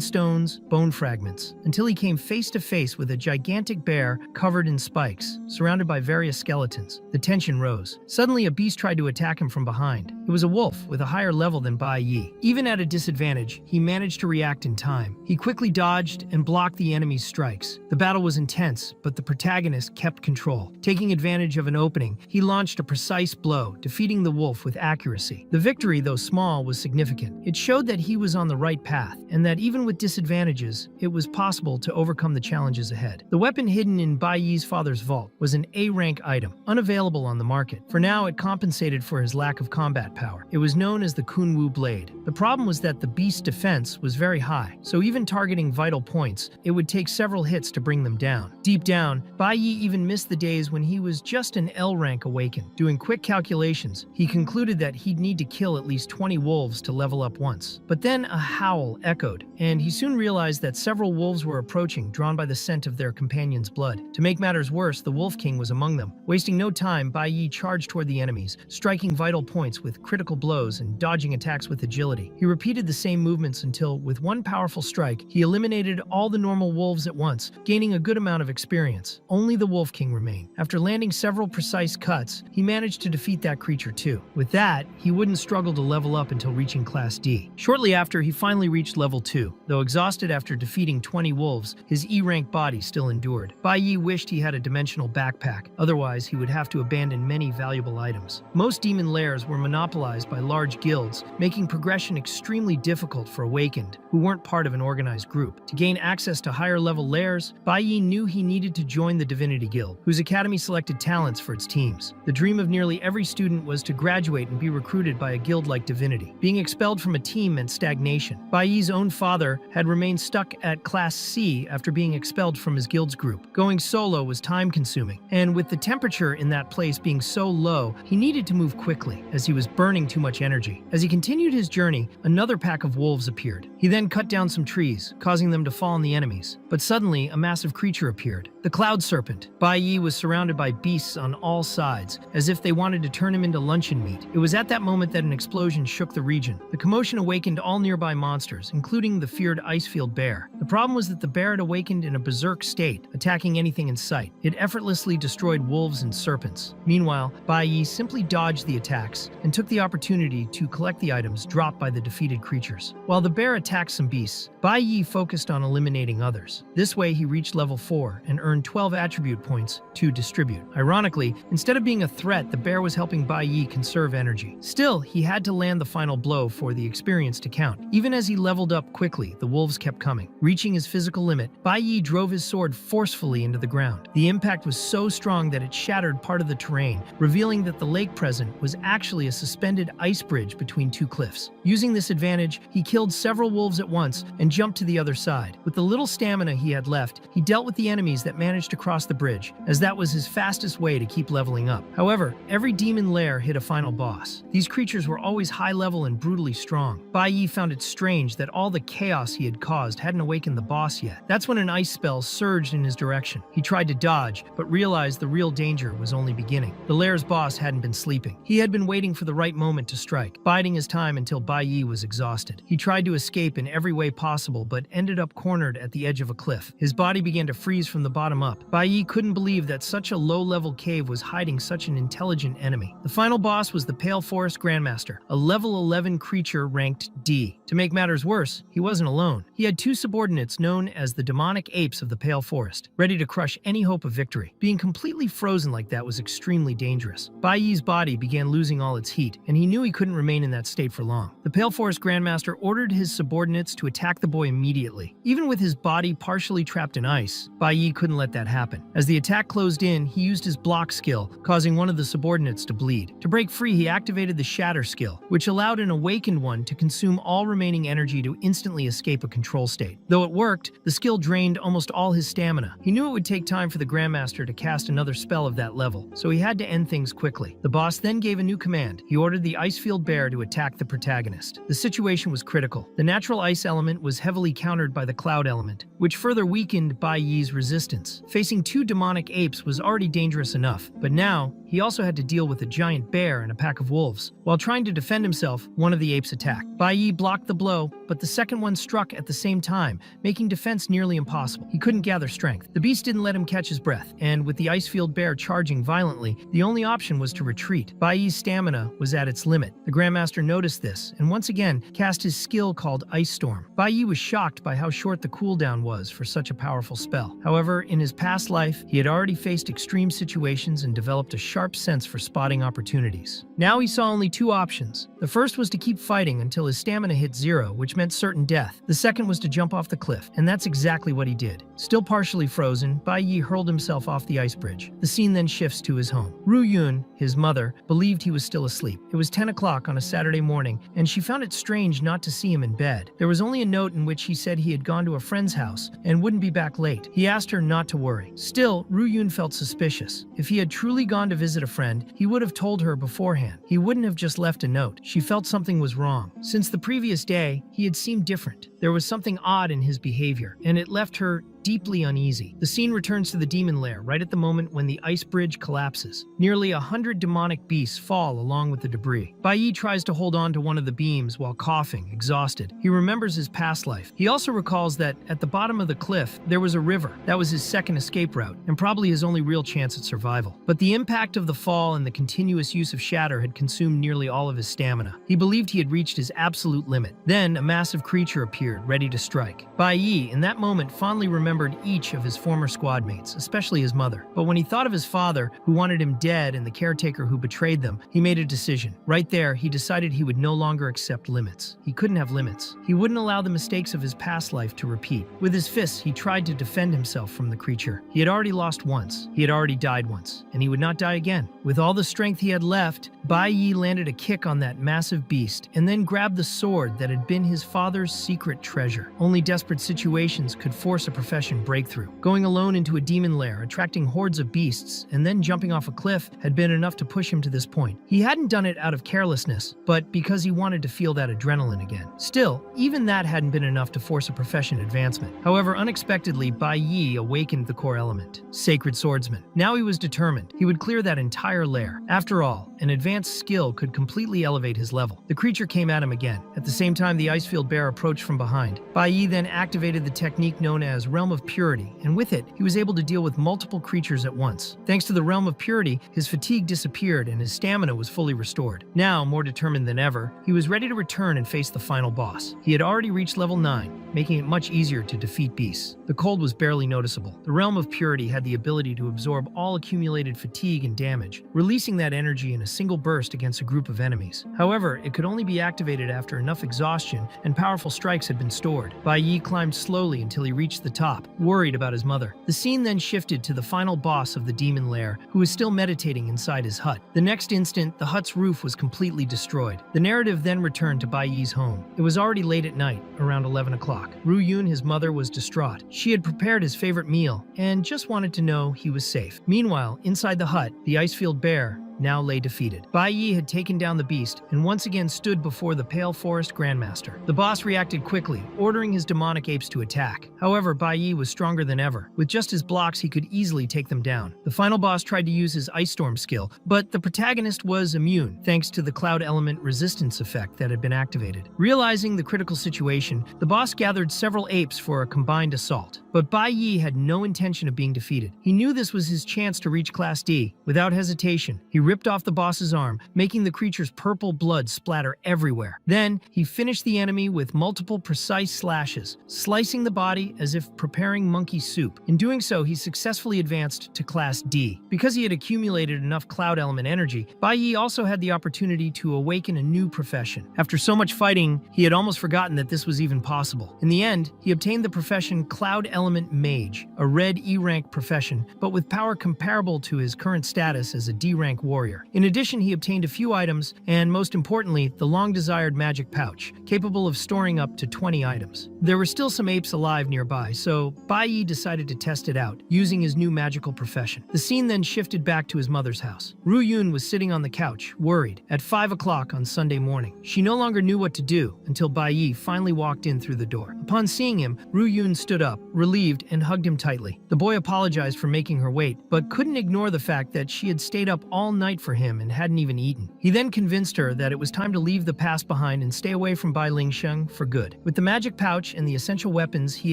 stones, bone fragments, until he came face to face with a gigantic bear covered in spikes, surrounded by various skeletons. The tension rose. Suddenly, a beast tried to attack him from behind. It was a wolf with a higher level than Bai Yi. Even at a disadvantage, he managed to react in time. He quickly dodged and blocked the enemy's strikes. The battle was intense, but the protagonist kept control. Taking advantage of an opening, he launched a precise blow, defeating the wolf with accuracy. The victory, though small, was significant. It showed that he was on the right path, and that even with disadvantages, it was possible to overcome the challenges ahead. The weapon hidden in Bai Yi's father's vault was an A-rank item, unavailable on the market. For now, it compensated for his lack of combat power. It was known as the Kunwu blade. The problem was that the beast's defense was very high, so even targeting vital points, it would take several hits to bring them down. Deep down, Bai Yi even missed the days when he was just an L-rank awakened. Doing quick calculations, he concluded that he'd need to kill at least 20 wolves to level up once. But then a howl echoed, and he soon realized that several wolves were approaching, drawn by the scent of their companion's blood. To make matters worse, the Wolf King was among them. Wasting no time, Bai Yi charged toward the enemies, striking vital points with critical blows and dodging attacks with agility. He repeated the same movements until, with one powerful strike, he eliminated all the normal wolves at once, gaining a good amount of experience. Only the Wolf King remained. After landing several precise cuts, he managed to defeat that creature too. With that, he wouldn't struggle to level up until reaching Class D. Shortly after, he finally reached level 2. Though exhausted after defeating 20 wolves, his E-rank body still endured. Bai Yi wished he had a dimensional backpack, otherwise he would have to abandon many valuable items. Most demon lairs were monopolized by large guilds, making progression extremely difficult for awakened, who weren't part of an organized group. To gain access to higher level lairs, Bai Yi knew he needed to join the Divinity Guild, whose academy selected talents for its teams. The dream of nearly every student was to graduate and be recruited by a guild like Divinity. Being expelled from a team meant stagnation. Bai Yi's own father had remained stuck at Class C after being expelled from his guild's group. Going solo was time-consuming, and with the temperature in that place being so low, he needed to move quickly, as he was burning too much energy. As he continued his journey, another pack of wolves appeared. He then cut down some trees, causing them to fall on the enemies. But suddenly, a massive creature appeared. The Cloud Serpent. Bai Yi was surrounded by beasts on all sides, as if they wanted to turn him into luncheon meat. It was at that moment that an explosion shook the region. The commotion awakened all nearby monsters, including the feared Icefield bear. The problem was that the bear had awakened in a berserk state, attacking anything in sight. It effortlessly destroyed wolves and serpents. Meanwhile, Bai Yi simply dodged the attacks and took the opportunity to collect the items dropped by the defeated creatures. While the bear attacked some beasts, Bai Yi focused on eliminating others. This way, he reached level 4 and earned 12 attribute points to distribute. Ironically, instead of being a threat, the bear was helping Bai Yi conserve energy. Still, he had to land the final blow for the experience to count. Even as he leveled up quickly, the wolves kept coming. Reaching his physical limit, Bai Yi drove his sword forcefully into the ground. The impact was so strong that it shattered part of the terrain, revealing that the lake present was actually a suspended ice bridge between two cliffs. Using this advantage, he killed several wolves at once and jumped to the other side. With the little stamina he had left, he dealt with the enemies that managed to cross the bridge, as that was his fastest way to keep leveling up. However, every demon lair hit a final boss. These creatures were always high level and brutally strong. Bai Yi found it strange that all the chaos he had caused hadn't awakened the boss yet. That's when an ice spell surged in his direction. He tried to dodge, but realized the real danger was only beginning. The lair's boss hadn't been sleeping. He had been waiting for the right moment to strike, biding his time until Bai Yi was exhausted. He tried to escape in every way possible, but ended up cornered at the edge of a cliff. His body began to freeze from the bottom up. Bai Yi couldn't believe that such a low-level cave was hiding such an intelligent enemy. The final boss was the Pale Forest Grandmaster, a level 11 creature ranked D. To make matters worse, he wasn't alone. He had two subordinates known as the demonic apes of the Pale Forest, ready to crush any hope of victory. Being completely frozen like that was extremely dangerous. Bai Yi's body began losing all its heat, and he knew he couldn't remain in that state for long. The Pale Forest Grandmaster ordered his subordinates to attack the boy immediately. Even with his body partially trapped in ice, Bai Yi couldn't let that happen. As the attack closed in, he used his block skill, causing one of the subordinates to bleed. To break free, he activated the Shatter skill, which allowed an awakened one to consume all remaining energy to instantly escape a control state. Though it worked, the skill drained almost all his stamina. He knew it would take time for the Grandmaster to cast another spell of that level, so he had to end things quickly. The boss then gave a new command. He ordered the Icefield Bear to attack the protagonist. The situation was critical. The natural ice element was heavily countered by the cloud element, which further weakened Bai Yi's resistance. Facing two demonic apes was already dangerous enough, but now he also had to deal with a giant bear and a pack of wolves. While trying to defend himself, one of the apes attacked. Bai Yi blocked the blow, but the second one struck at the same time, making defense nearly impossible. He couldn't gather strength. The beast didn't let him catch his breath, and with the Icefield Bear charging violently, the only option was to retreat. Bai Yi's stamina was at its limit. The Grandmaster noticed this, and once again cast his skill called Ice Storm. Bai Yi was shocked by how short the cooldown was for such a powerful spell. However, in his past life, he had already faced extreme situations and developed a sharp sense for spotting opportunities. Now he saw only two options. The first was to keep fighting until his stamina hit zero, which meant certain death. The second was to jump off the cliff, and that's exactly what he did. Still partially frozen, Bai Yi hurled himself off the ice bridge. The scene then shifts to his home. Ru Yun, his mother, believed he was still asleep. It was 10 o'clock on a Saturday morning, and she found it strange not to see him in bed. There was only a note in which he said he had gone to a friend's house and wouldn't be back late. He asked her not to worry. Still, Ru Yun felt suspicious. If he had truly gone to visit a friend, he would have told her beforehand. He wouldn't have just left a note. She felt something was wrong. Since the previous day, he had seemed different. There was something odd in his behavior, and it left her deeply uneasy. The scene returns to the demon lair right at the moment when the ice bridge collapses. Nearly 100 demonic beasts fall along with the debris. Bai Yi tries to hold on to one of the beams while coughing, exhausted. He remembers his past life. He also recalls that at the bottom of the cliff, there was a river. That was his second escape route, and probably his only real chance at survival. But the impact of the fall and the continuous use of Shatter had consumed nearly all of his stamina. He believed he had reached his absolute limit. Then, a massive creature appeared, ready to strike. Bai Yi, in that moment, fondly remembered each of his former squad mates, especially his mother. But when he thought of his father, who wanted him dead, and the caretaker who betrayed them, he made a decision. Right there, he decided he would no longer accept limits. He couldn't have limits. He wouldn't allow the mistakes of his past life to repeat. With his fists, he tried to defend himself from the creature. He had already lost once. He had already died once, and he would not die again. With all the strength he had left, Bai Yi landed a kick on that massive beast, and then grabbed the sword that had been his father's secret treasure. Only desperate situations could force a professional breakthrough. Going alone into a demon lair, attracting hordes of beasts, and then jumping off a cliff had been enough to push him to this point. He hadn't done it out of carelessness, but because he wanted to feel that adrenaline again. Still, even that hadn't been enough to force a profession advancement. However, unexpectedly, Bai Yi awakened the core element, Sacred Swordsman. Now he was determined. He would clear that entire lair. After all, an advanced skill could completely elevate his level. The creature came at him again. At the same time, the Icefield Bear approached from behind. Bai Yi then activated the technique known as Realm of Purity, and with it, he was able to deal with multiple creatures at once. Thanks to the Realm of Purity, his fatigue disappeared and his stamina was fully restored. Now, more determined than ever, he was ready to return and face the final boss. He had already reached level 9, making it much easier to defeat beasts. The cold was barely noticeable. The Realm of Purity had the ability to absorb all accumulated fatigue and damage, releasing that energy in a single burst against a group of enemies. However, it could only be activated after enough exhaustion and powerful strikes had been stored. Bai Yi climbed slowly until he reached the top, worried about his mother. The scene then shifted to the final boss of the demon lair, who was still meditating inside his hut. The next instant, the hut's roof was completely destroyed. The narrative then returned to Bai Yi's home. It was already late at night, around 11 o'clock. Ru Yun, his mother, was distraught. She had prepared his favorite meal and just wanted to know he was safe. Meanwhile, inside the hut, the Icefield bear now lay defeated. Bai Yi had taken down the beast and once again stood before the Pale Forest Grandmaster. The boss reacted quickly, ordering his demonic apes to attack. However, Bai Yi was stronger than ever. With just his blocks, he could easily take them down. The final boss tried to use his Ice Storm skill, but the protagonist was immune, thanks to the Cloud Element resistance effect that had been activated. Realizing the critical situation, the boss gathered several apes for a combined assault. But Bai Yi had no intention of being defeated. He knew this was his chance to reach Class D. Without hesitation, he ripped off the boss's arm, making the creature's purple blood splatter everywhere. Then, he finished the enemy with multiple precise slashes, slicing the body as if preparing monkey soup. In doing so, he successfully advanced to Class D. Because he had accumulated enough Cloud Element energy, Bai Yi also had the opportunity to awaken a new profession. After so much fighting, he had almost forgotten that this was even possible. In the end, he obtained the profession Cloud Element Mage, a red E-rank profession, but with power comparable to his current status as a D-rank warrior. In addition, he obtained a few items, and most importantly, the long-desired magic pouch, capable of storing up to 20 items. There were still some apes alive nearby, so Bai Yi decided to test it out, using his new magical profession. The scene then shifted back to his mother's house. Ru Yun was sitting on the couch, worried, at 5 o'clock on Sunday morning. She no longer knew what to do until Bai Yi finally walked in through the door. Upon seeing him, Ru Yun stood up, relieved, and hugged him tightly. The boy apologized for making her wait, but couldn't ignore the fact that she had stayed up all night for him and hadn't even eaten. He then convinced her that it was time to leave the past behind and stay away from Bai Lingsheng for good. With the magic pouch and the essential weapons he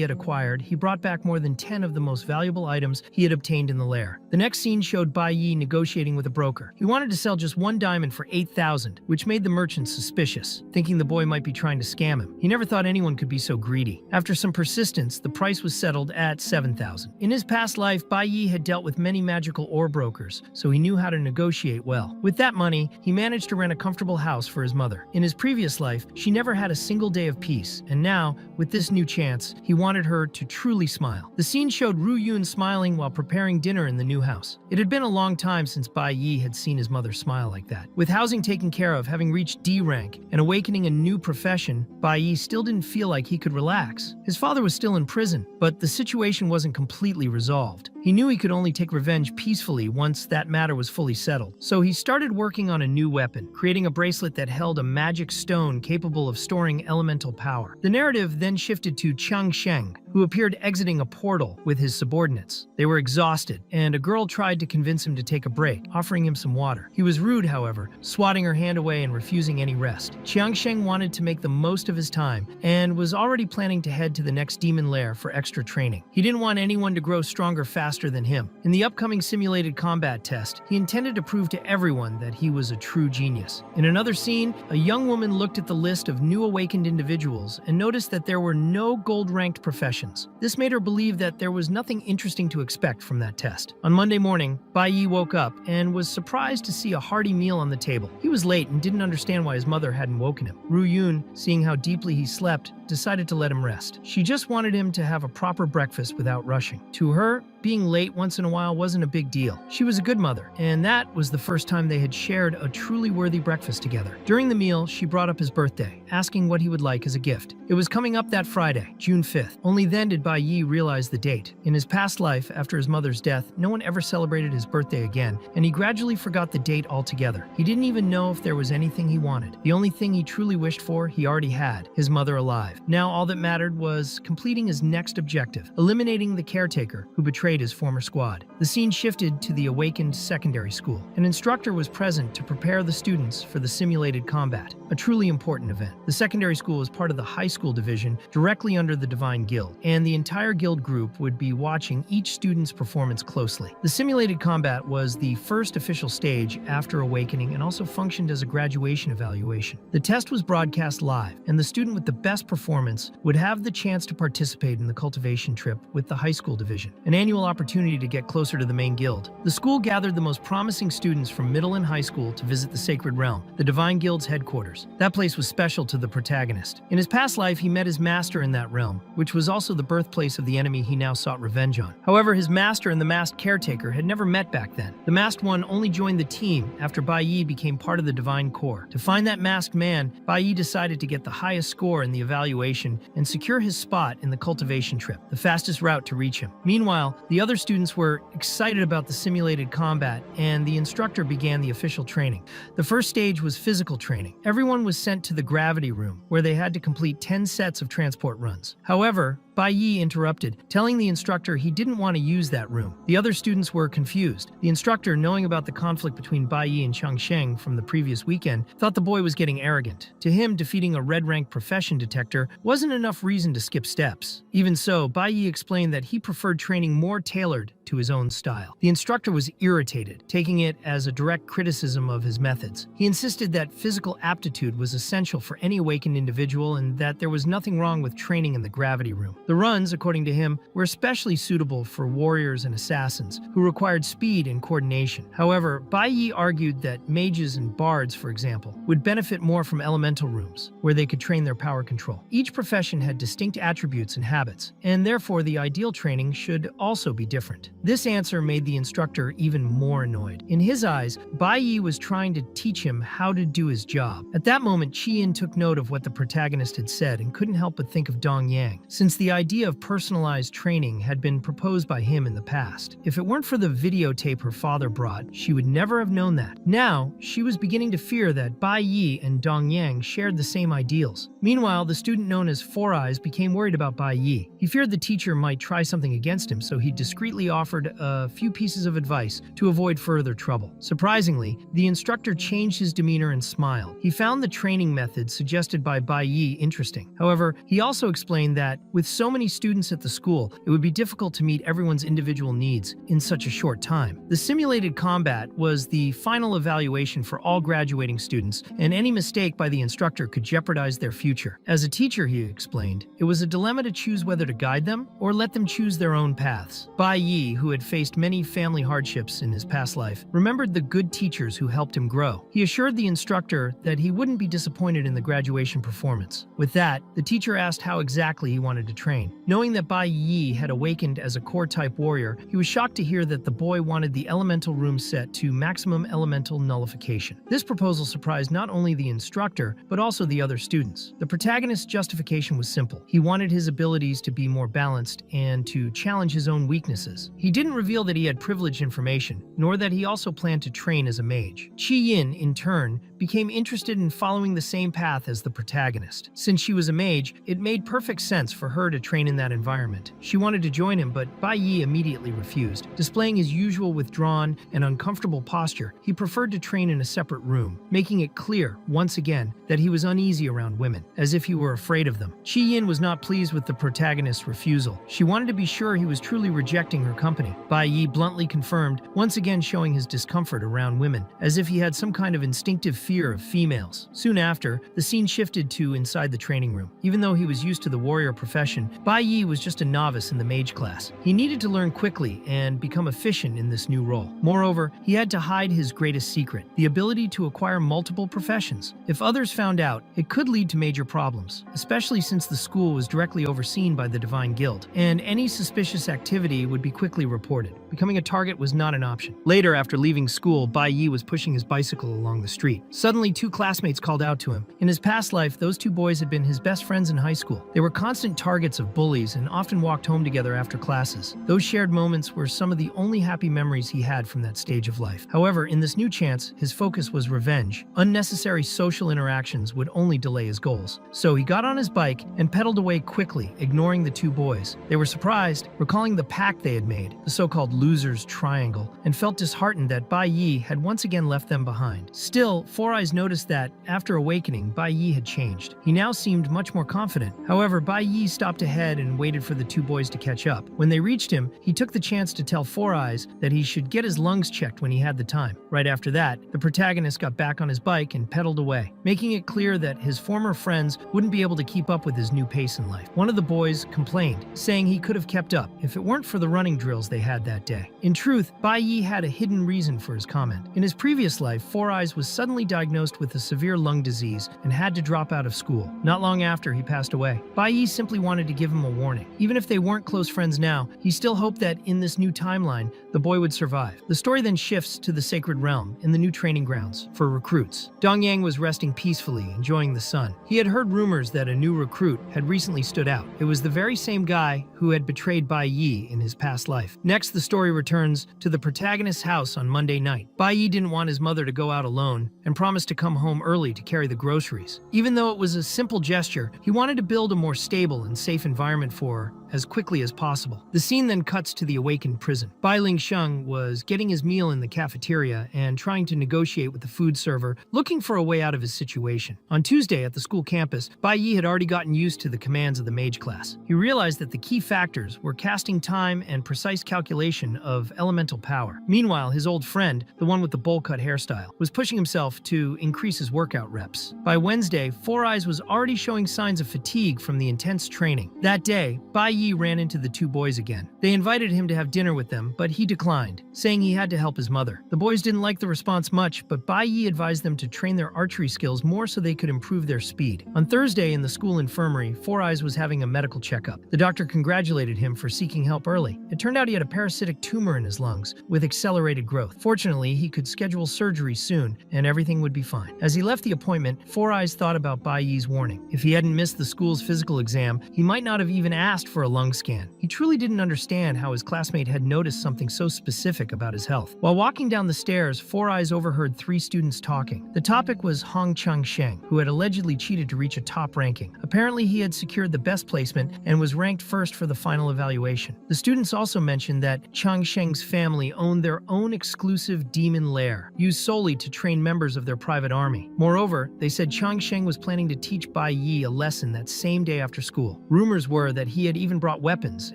had acquired, he brought back more than 10 of the most valuable items he had obtained in the lair. The next scene showed Bai Yi negotiating with a broker. He wanted to sell just one diamond for 8,000, which made the merchant suspicious, thinking the boy might be trying to scam him. He never thought anyone could be so greedy. After some persistence, the price was settled at 7,000. In his past life, Bai Yi had dealt with many magical ore brokers, so he knew how to negotiate well. With that money, he managed to rent a comfortable house for his mother. In his previous life, she never had a single day of peace, and now, with this new chance, he wanted her to truly smile. The scene showed Ru Yun smiling while preparing dinner in the new house. It had been a long time since Bai Yi had seen his mother smile like that. With housing taken care of, having reached D rank, and awakening a new profession, Bai Yi still didn't feel like he could relax. His father was still in prison, but the situation wasn't completely resolved. He knew he could only take revenge peacefully once that matter was fully settled. So he started working on a new weapon, creating a bracelet that held a magic stone capable of storing elemental power. The narrative then shifted to Chang Sheng, who appeared exiting a portal with his subordinates. They were exhausted, and a girl tried to convince him to take a break, offering him some water. He was rude, however, swatting her hand away and refusing any rest. Chiang Sheng wanted to make the most of his time, and was already planning to head to the next demon lair for extra training. He didn't want anyone to grow stronger faster than him. In the upcoming simulated combat test, he intended to prove to everyone that he was a true genius. In another scene, a young woman looked at the list of new awakened individuals and noticed that there were no gold-ranked professions. This made her believe that there was nothing interesting to expect from that test. On Monday morning, Bai Yi woke up and was surprised to see a hearty meal on the table. He was late and didn't understand why his mother hadn't woken him. Ru Yun, seeing how deeply he slept, decided to let him rest. She just wanted him to have a proper breakfast without rushing. To her, being late once in a while wasn't a big deal. She was a good mother, and that was the first time they had shared a truly worthy breakfast together. During the meal, she brought up his birthday, asking what he would like as a gift. It was coming up that Friday, June 5th. Only then did Bai Yi realize the date. In his past life, after his mother's death, no one ever celebrated his birthday again, and he gradually forgot the date altogether. He didn't even know if there was anything he wanted. The only thing he truly wished for, he already had, his mother alive. Now all that mattered was completing his next objective, eliminating the caretaker who betrayed his former squad. The scene shifted to the awakened secondary school. An instructor was present to prepare the students for the simulated combat, a truly important event. The secondary school was part of the high school division directly under the Divine Guild, and the entire guild group would be watching each student's performance closely. The simulated combat was the first official stage after awakening and also functioned as a graduation evaluation. The test was broadcast live, and the student with the best performance would have the chance to participate in the cultivation trip with the high school division, an annual opportunity opportunity to get closer to the main guild. The school gathered the most promising students from middle and high school to visit the Sacred Realm, the Divine Guild's headquarters. That place was special to the protagonist. In his past life, he met his master in that realm, which was also the birthplace of the enemy he now sought revenge on. However, his master and the masked caretaker had never met back then. The masked one only joined the team after Bai Yi became part of the Divine Corps. To find that masked man, Bai Yi decided to get the highest score in the evaluation and secure his spot in the cultivation trip, the fastest route to reach him. Meanwhile, the other students were excited about the simulated combat, and the instructor began the official training. The first stage was physical training. Everyone was sent to the gravity room, where they had to complete 10 sets of transport runs. However, Bai Yi interrupted, telling the instructor he didn't want to use that room. The other students were confused. The instructor, knowing about the conflict between Bai Yi and Changsheng from the previous weekend, thought the boy was getting arrogant. To him, defeating a red-rank profession detector wasn't enough reason to skip steps. Even so, Bai Yi explained that he preferred training more tailored to his own style. The instructor was irritated, taking it as a direct criticism of his methods. He insisted that physical aptitude was essential for any awakened individual and that there was nothing wrong with training in the gravity room. The runs, according to him, were especially suitable for warriors and assassins, who required speed and coordination. However, Bai Yi argued that mages and bards, for example, would benefit more from elemental rooms, where they could train their power control. Each profession had distinct attributes and habits, and therefore the ideal training should also be different. This answer made the instructor even more annoyed. In his eyes, Bai Yi was trying to teach him how to do his job. At that moment, Qiyin took note of what the protagonist had said and couldn't help but think of Dong Yang, since the idea of personalized training had been proposed by him in the past. If it weren't for the videotape her father brought, she would never have known that. Now, she was beginning to fear that Bai Yi and Dong Yang shared the same ideals. Meanwhile, the student known as Four Eyes became worried about Bai Yi. He feared the teacher might try something against him, so he discreetly offered a few pieces of advice to avoid further trouble. Surprisingly, the instructor changed his demeanor and smiled. He found the training methods suggested by Bai Yi interesting. However, he also explained that, with so many students at the school, it would be difficult to meet everyone's individual needs in such a short time. The simulated combat was the final evaluation for all graduating students, and any mistake by the instructor could jeopardize their future. As a teacher, he explained, it was a dilemma to choose whether to guide them or let them choose their own paths. Bai Yi, who had faced many family hardships in his past life, remembered the good teachers who helped him grow. He assured the instructor that he wouldn't be disappointed in the graduation performance. With that, the teacher asked how exactly he wanted to train. Knowing that Bai Yi had awakened as a core-type warrior, he was shocked to hear that the boy wanted the elemental room set to maximum elemental nullification. This proposal surprised not only the instructor, but also the other students. The protagonist's justification was simple. He wanted his abilities to be more balanced and to challenge his own weaknesses. He didn't reveal that he had privileged information, nor that he also planned to train as a mage. Qiyin, in turn, became interested in following the same path as the protagonist. Since she was a mage, it made perfect sense for her to train in that environment. She wanted to join him, but Bai Yi immediately refused. Displaying his usual withdrawn and uncomfortable posture, he preferred to train in a separate room, making it clear, once again, that he was uneasy around women, as if he were afraid of them. Qiyin was not pleased with the protagonist's refusal. She wanted to be sure he was truly rejecting her company. Bai Yi bluntly confirmed, once again showing his discomfort around women, as if he had some kind of instinctive fear of females. Soon after, the scene shifted to inside the training room. Even though he was used to the warrior profession, Bai Yi was just a novice in the mage class. He needed to learn quickly and become efficient in this new role. Moreover, he had to hide his greatest secret, the ability to acquire multiple professions. If others found out, it could lead to major problems, especially since the school was directly overseen by the Divine Guild, and any suspicious activity would be quickly reported. Becoming a target was not an option. Later, after leaving school, Bai Yi was pushing his bicycle along the street. Suddenly, two classmates called out to him. In his past life, those two boys had been his best friends in high school. They were constant targets of bullies and often walked home together after classes. Those shared moments were some of the only happy memories he had from that stage of life. However, in this new chance, his focus was revenge. Unnecessary social interactions would only delay his goals. So he got on his bike and pedaled away quickly, ignoring the two boys. They were surprised, recalling the pact they had made, the so-called loser's triangle and felt disheartened that Bai Yi had once again left them behind. Still, Four Eyes noticed that, after awakening, Bai Yi had changed. He now seemed much more confident. However, Bai Yi stopped ahead and waited for the two boys to catch up. When they reached him, he took the chance to tell Four Eyes that he should get his lungs checked when he had the time. Right after that, the protagonist got back on his bike and pedaled away, making it clear that his former friends wouldn't be able to keep up with his new pace in life. One of the boys complained, saying he could have kept up if it weren't for the running drills they had that day. In truth, Bai Yi had a hidden reason for his comment. In his previous life, Four Eyes was suddenly diagnosed with a severe lung disease and had to drop out of school. Not long after, he passed away. Bai Yi simply wanted to give him a warning. Even if they weren't close friends now, he still hoped that in this new timeline, the boy would survive. The story then shifts to the Sacred Realm in the new training grounds for recruits. Dong Yang was resting peacefully, enjoying the sun. He had heard rumors that a new recruit had recently stood out. It was the very same guy who had betrayed Bai Yi in his past life. Next, the story returns to the protagonist's house on Monday night. Bai Yi didn't want his mother to go out alone and promised to come home early to carry the groceries. Even though it was a simple gesture, he wanted to build a more stable and safe environment for her as quickly as possible. The scene then cuts to the awakened prison. Bai Ling Sheng was getting his meal in the cafeteria and trying to negotiate with the food server, looking for a way out of his situation. On Tuesday at the school campus, Bai Yi had already gotten used to the commands of the mage class. He realized that the key factors were casting time and precise calculation of elemental power. Meanwhile, his old friend, the one with the bowl-cut hairstyle, was pushing himself to increase his workout reps. By Wednesday, Four Eyes was already showing signs of fatigue from the intense training. That day, Bai Yi ran into the two boys again. They invited him to have dinner with them, but he declined, saying he had to help his mother. The boys didn't like the response much, but Bai Yi advised them to train their archery skills more so they could improve their speed. On Thursday in the school infirmary, Four Eyes was having a medical checkup. The doctor congratulated him for seeking help early. It turned out he had a parasitic tumor in his lungs with accelerated growth. Fortunately, he could schedule surgery soon and everything would be fine. As he left the appointment, Four Eyes thought about Bai Yi's warning. If he hadn't missed the school's physical exam, he might not have even asked for a lung scan. He truly didn't understand how his classmate had noticed something so specific about his health. While walking down the stairs, Four Eyes overheard three students talking. The topic was Hong Chang-sheng, who had allegedly cheated to reach a top ranking. Apparently, he had secured the best placement and was ranked first for the final evaluation. The students also mentioned that Chang-sheng's family owned their own exclusive demon lair, used solely to train members of their private army. Moreover, they said Chang-sheng was planning to teach Bai Yi a lesson that same day after school. Rumors were that he had even brought weapons,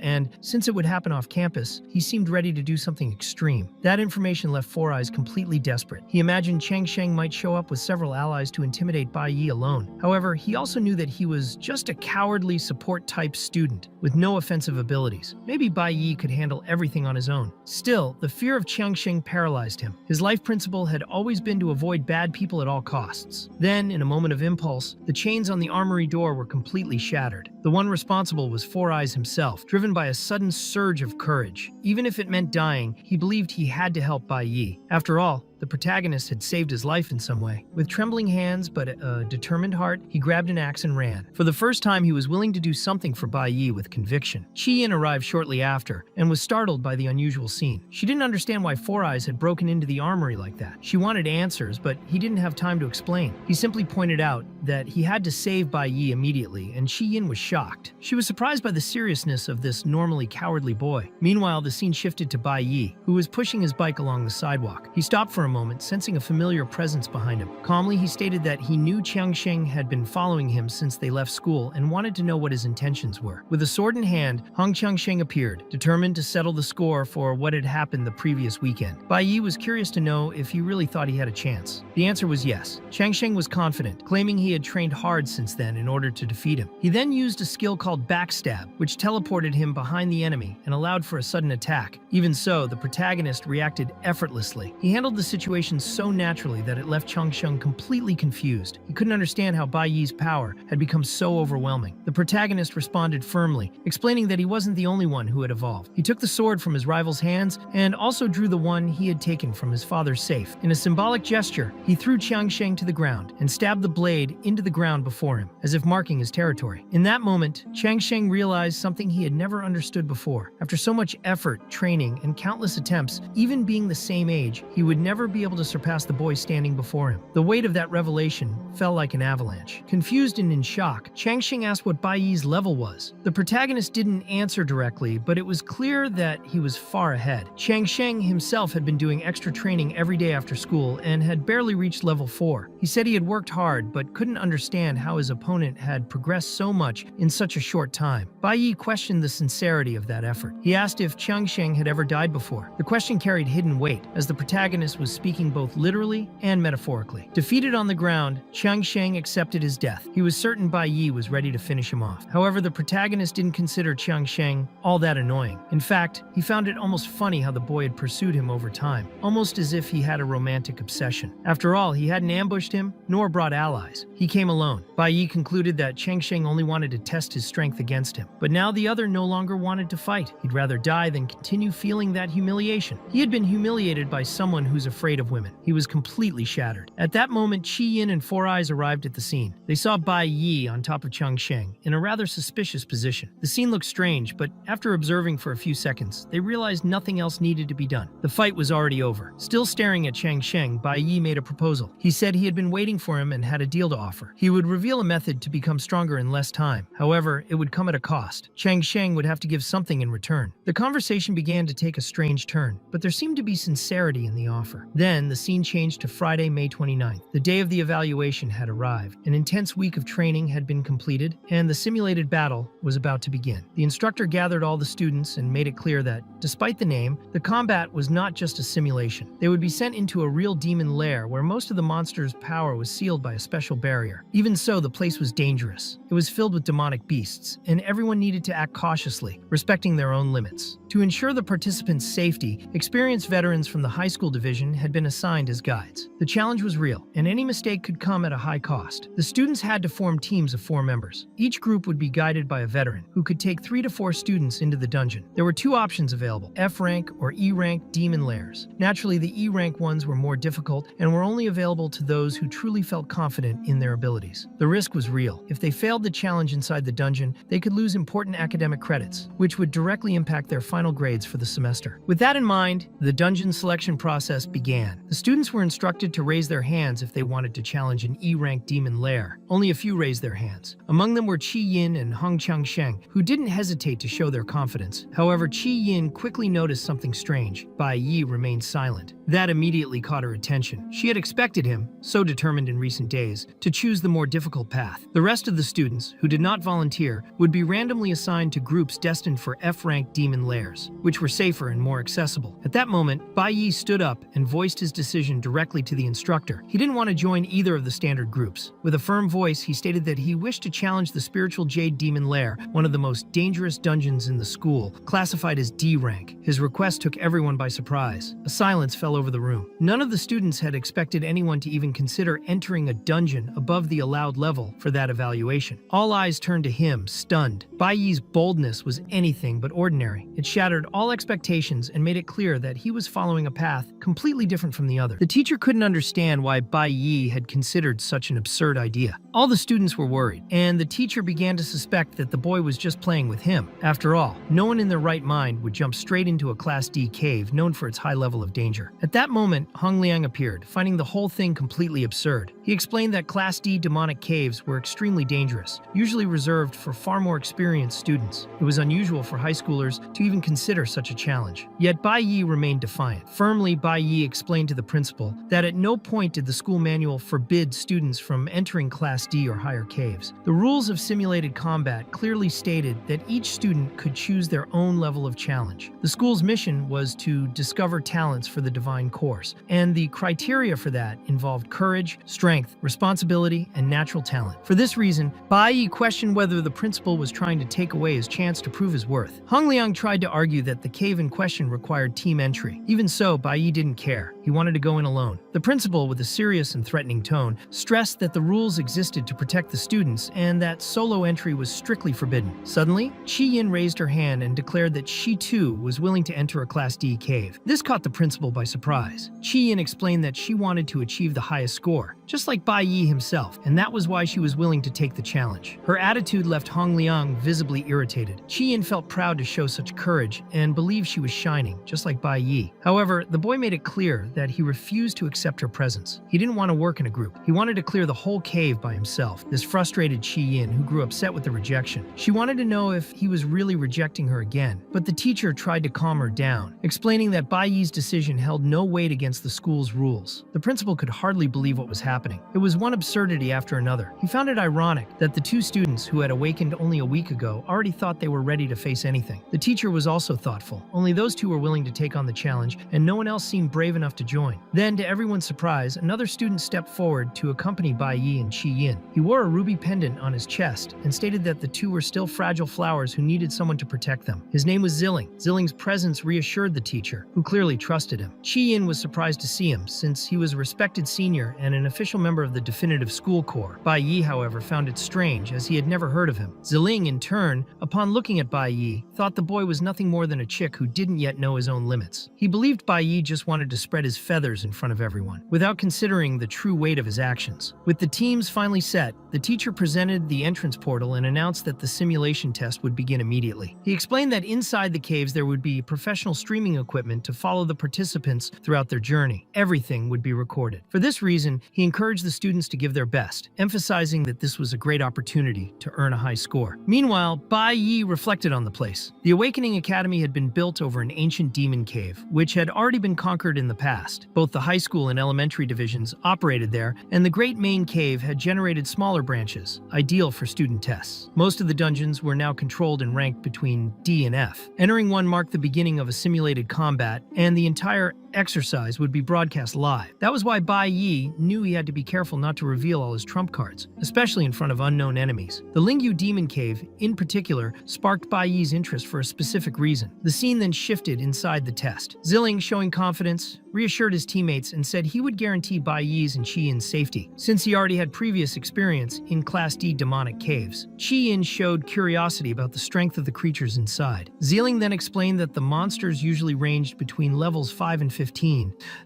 and since it would happen off campus, he seemed ready to do something extreme. That information left Four Eyes completely desperate. He imagined Chang-sheng might show up with several allies to intimidate Bai Yi alone. However, he also knew that he was just a cowardly support-type student with no offensive abilities. Maybe Bai Yi could handle everything on his own. Still, the fear of Chang-sheng paralyzed him. His life principle had always been to avoid bad people at all costs. Then, in a moment of impulse, the chains on the armory door were completely shattered. The one responsible was Four Eyes himself, driven by a sudden surge of courage. Even if it meant dying, he believed he had to help Bai Yi. After all, the protagonist had saved his life in some way. With trembling hands but a determined heart, he grabbed an axe and ran. For the first time, he was willing to do something for Bai Yi with conviction. Chi-Yin arrived shortly after and was startled by the unusual scene. She didn't understand why Four Eyes had broken into the armory like that. She wanted answers, but he didn't have time to explain. He simply pointed out that he had to save Bai Yi immediately, and Chi-Yin was shocked. She was surprised by the seriousness of this normally cowardly boy. Meanwhile, the scene shifted to Bai Yi, who was pushing his bike along the sidewalk. He stopped for a moment, sensing a familiar presence behind him. Calmly, he stated that he knew Chang-sheng had been following him since they left school and wanted to know what his intentions were. With a sword in hand, Hong Chang-sheng appeared, determined to settle the score for what had happened the previous weekend. Bai Yi was curious to know if he really thought he had a chance. The answer was yes. Chang-sheng was confident, claiming he had trained hard since then in order to defeat him. He then used a skill called backstab, which teleported him behind the enemy and allowed for a sudden attack. Even so, the protagonist reacted effortlessly. He handled the situation so naturally that it left Chang-sheng completely confused. He couldn't understand how Bai Yi's power had become so overwhelming. The protagonist responded firmly, explaining that he wasn't the only one who had evolved. He took the sword from his rival's hands and also drew the one he had taken from his father's safe. In a symbolic gesture, he threw Chang-sheng to the ground and stabbed the blade into the ground before him, as if marking his territory. In that moment, Chang-sheng realized something he had never understood before. After so much effort, training, and countless attempts, even being the same age, he would never be able to surpass the boy standing before him. The weight of that revelation fell like an avalanche. Confused and in shock, Changxing asked what Bai Yi's level was. The protagonist didn't answer directly, but it was clear that he was far ahead. Changxing himself had been doing extra training every day after school and had barely reached level 4. He said he had worked hard, but couldn't understand how his opponent had progressed so much in such a short time. Bai Yi questioned the sincerity of that effort. He asked if Changxing had ever died before. The question carried hidden weight, as the protagonist was speaking both literally and metaphorically. Defeated on the ground, Changxing accepted his death. He was certain Bai Yi was ready to finish him off. However, the protagonist didn't consider Changxing all that annoying. In fact, he found it almost funny how the boy had pursued him over time, almost as if he had a romantic obsession. After all, he hadn't ambushed him, nor brought allies. He came alone. Bai Yi concluded that Changxing only wanted to test his strength against him. But now the other no longer wanted to fight. He'd rather die than continue feeling that humiliation. He had been humiliated by someone who's afraid of women. He was completely shattered. At that moment, Qi Yin and Four Eyes arrived at the scene. They saw Bai Yi on top of Changxing in a rather suspicious position. The scene looked strange, but after observing for a few seconds, they realized nothing else needed to be done. The fight was already over. Still staring at Changxing, Bai Yi made a proposal. He said he had been waiting for him and had a deal to offer. He would reveal a method to become stronger in less time. However, it would come at a cost. Changxing would have to give something in return. The conversation began to take a strange turn, but there seemed to be sincerity in the offer. Then, the scene changed to Friday, May 29th. The day of the evaluation had arrived. An intense week of training had been completed, and the simulated battle was about to begin. The instructor gathered all the students and made it clear that, despite the name, the combat was not just a simulation. They would be sent into a real demon lair where most of the monsters' power was sealed by a special barrier. Even so, the place was dangerous. It was filled with demonic beasts, and everyone needed to act cautiously, respecting their own limits. To ensure the participants' safety, experienced veterans from the high school division had been assigned as guides. The challenge was real, and any mistake could come at a high cost. The students had to form teams of 4 members. Each group would be guided by a veteran, who could take 3 to 4 students into the dungeon. There were 2 options available: F-rank or E-rank demon lairs. Naturally, the E-rank ones were more difficult and were only available to those who truly felt confident in their abilities. The risk was real. If they failed the challenge inside the dungeon, they could lose important academic credits, which would directly impact their final grades for the semester. With that in mind, the dungeon selection process began. The students were instructed to raise their hands if they wanted to challenge an E-rank demon lair. Only a few raised their hands. Among them were Qi Yin and Hong Changsheng, who didn't hesitate to show their confidence. However, Qi Yin quickly noticed something strange. Bai Yi remained silent. That immediately caught her attention. She had expected him, so determined in recent days, to choose the more difficult path. The rest of the students, who did not volunteer, would be randomly assigned to groups destined for F-rank demon lairs, which were safer and more accessible. At that moment, Bai Yi stood up and voiced his decision directly to the instructor. He didn't want to join either of the standard groups. With a firm voice, he stated that he wished to challenge the Spiritual Jade Demon Lair, one of the most dangerous dungeons in the school, classified as D-rank. His request took everyone by surprise. A silence fell over the room. None of the students had expected anyone to even consider entering a dungeon above the allowed level for that evaluation. All eyes turned to him, stunned. Bai Yi's boldness was anything but ordinary. It shattered all expectations and made it clear that he was following a path completely different from the other. The teacher couldn't understand why Bai Yi had considered such an absurd idea. All the students were worried, and the teacher began to suspect that the boy was just playing with him. After all, no one in their right mind would jump straight into a Class D cave known for its high level of danger. At that moment, Hong Liang appeared, finding the whole thing completely absurd. He explained that Class D demonic caves were extremely dangerous, usually reserved for far more experienced students. It was unusual for high schoolers to even consider such a challenge. Yet Bai Yi remained defiant. Firmly, Bai Yi explained to the principal that at no point did the school manual forbid students from entering Class D or higher caves. The rules of simulated combat clearly stated that each student could choose their own level of challenge. The school's mission was to discover talents for the divine course, and the criteria for that involved courage, strength, responsibility, and natural talent. For this reason, Bai Yi questioned whether the principal was trying to take away his chance to prove his worth. Hong Liang tried to argue that the cave in question required team entry. Even so, Bai Yi didn't care. He wanted to go in alone. The principal, with a serious and threatening tone, stressed that the rules existed to protect the students and that solo entry was strictly forbidden. Suddenly, Qi Yin raised her hand and declared that she too was willing to enter a Class D cave. This caught the principal by surprise. Qi Yin explained that she wanted to achieve the highest score, just like Bai Yi himself, and that was why she was willing to take the challenge. Her attitude left Hong Liang visibly irritated. Qi Yin felt proud to show such courage and believed she was shining, just like Bai Yi. However, the boy made it clear that he refused to accept her presence. He didn't want to work in a group. He wanted to clear the whole cave by himself. This frustrated Qi Yin, who grew upset with the rejection. She wanted to know if he was really rejecting her again, but the teacher tried to calm her down, explaining that Bai Yi's decision held no weight against the school's rules. The principal could hardly believe what was happening. It was one absurdity after another. He found it ironic that the two students who had awakened only a week ago already thought they were ready to face anything. The teacher was also thoughtful. Only those two were willing to take on the challenge, and no one else seemed brave enough to join. Then, to everyone's surprise, another student stepped forward to accompany Bai Yi and Qi Yin. He wore a ruby pendant on his chest and stated that the two were still fragile flowers who needed someone to protect them. His name was Zilling. Zilling's presence reassured the teacher, who clearly trusted him. Qi Yin was surprised to see him, since he was a respected senior and an official member of the definitive school corps. Bai Yi, however, found it strange, as he had never heard of him. Zilling, in turn, upon looking at Bai Yi, thought the boy was nothing more than a chick who didn't yet know his own limits. He believed Bai Yi just wanted to spread his feathers in front of everyone, without considering the true weight of his actions. With the teams finally set, the teacher presented the entrance portal and announced that the simulation test would begin immediately. He explained that inside the caves there would be professional streaming equipment to follow the participants throughout their journey. Everything would be recorded. For this reason, he encouraged the students to give their best, emphasizing that this was a great opportunity to earn a high score. Meanwhile, Bai Yi reflected on the place. The Awakening Academy had been built over an ancient demon cave, which had already been conquered in the past. Both the high school and elementary divisions operated there, and the great main cave had generated smaller branches, ideal for student tests. Most of the dungeons were now controlled and ranked between D and F. Entering one marked the beginning of a simulated combat, and the entire exercise would be broadcast live. That was why Bai Yi knew he had to be careful not to reveal all his trump cards, especially in front of unknown enemies. The Lingyu Demon Cave, in particular, sparked Bai Yi's interest for a specific reason. The scene then shifted inside the test. Zilling, showing confidence, reassured his teammates and said he would guarantee Bai Yi's and Qi Yin's safety, since he already had previous experience in Class D demonic caves. Qi Yin showed curiosity about the strength of the creatures inside. Zilling then explained that the monsters usually ranged between levels 5 and 15.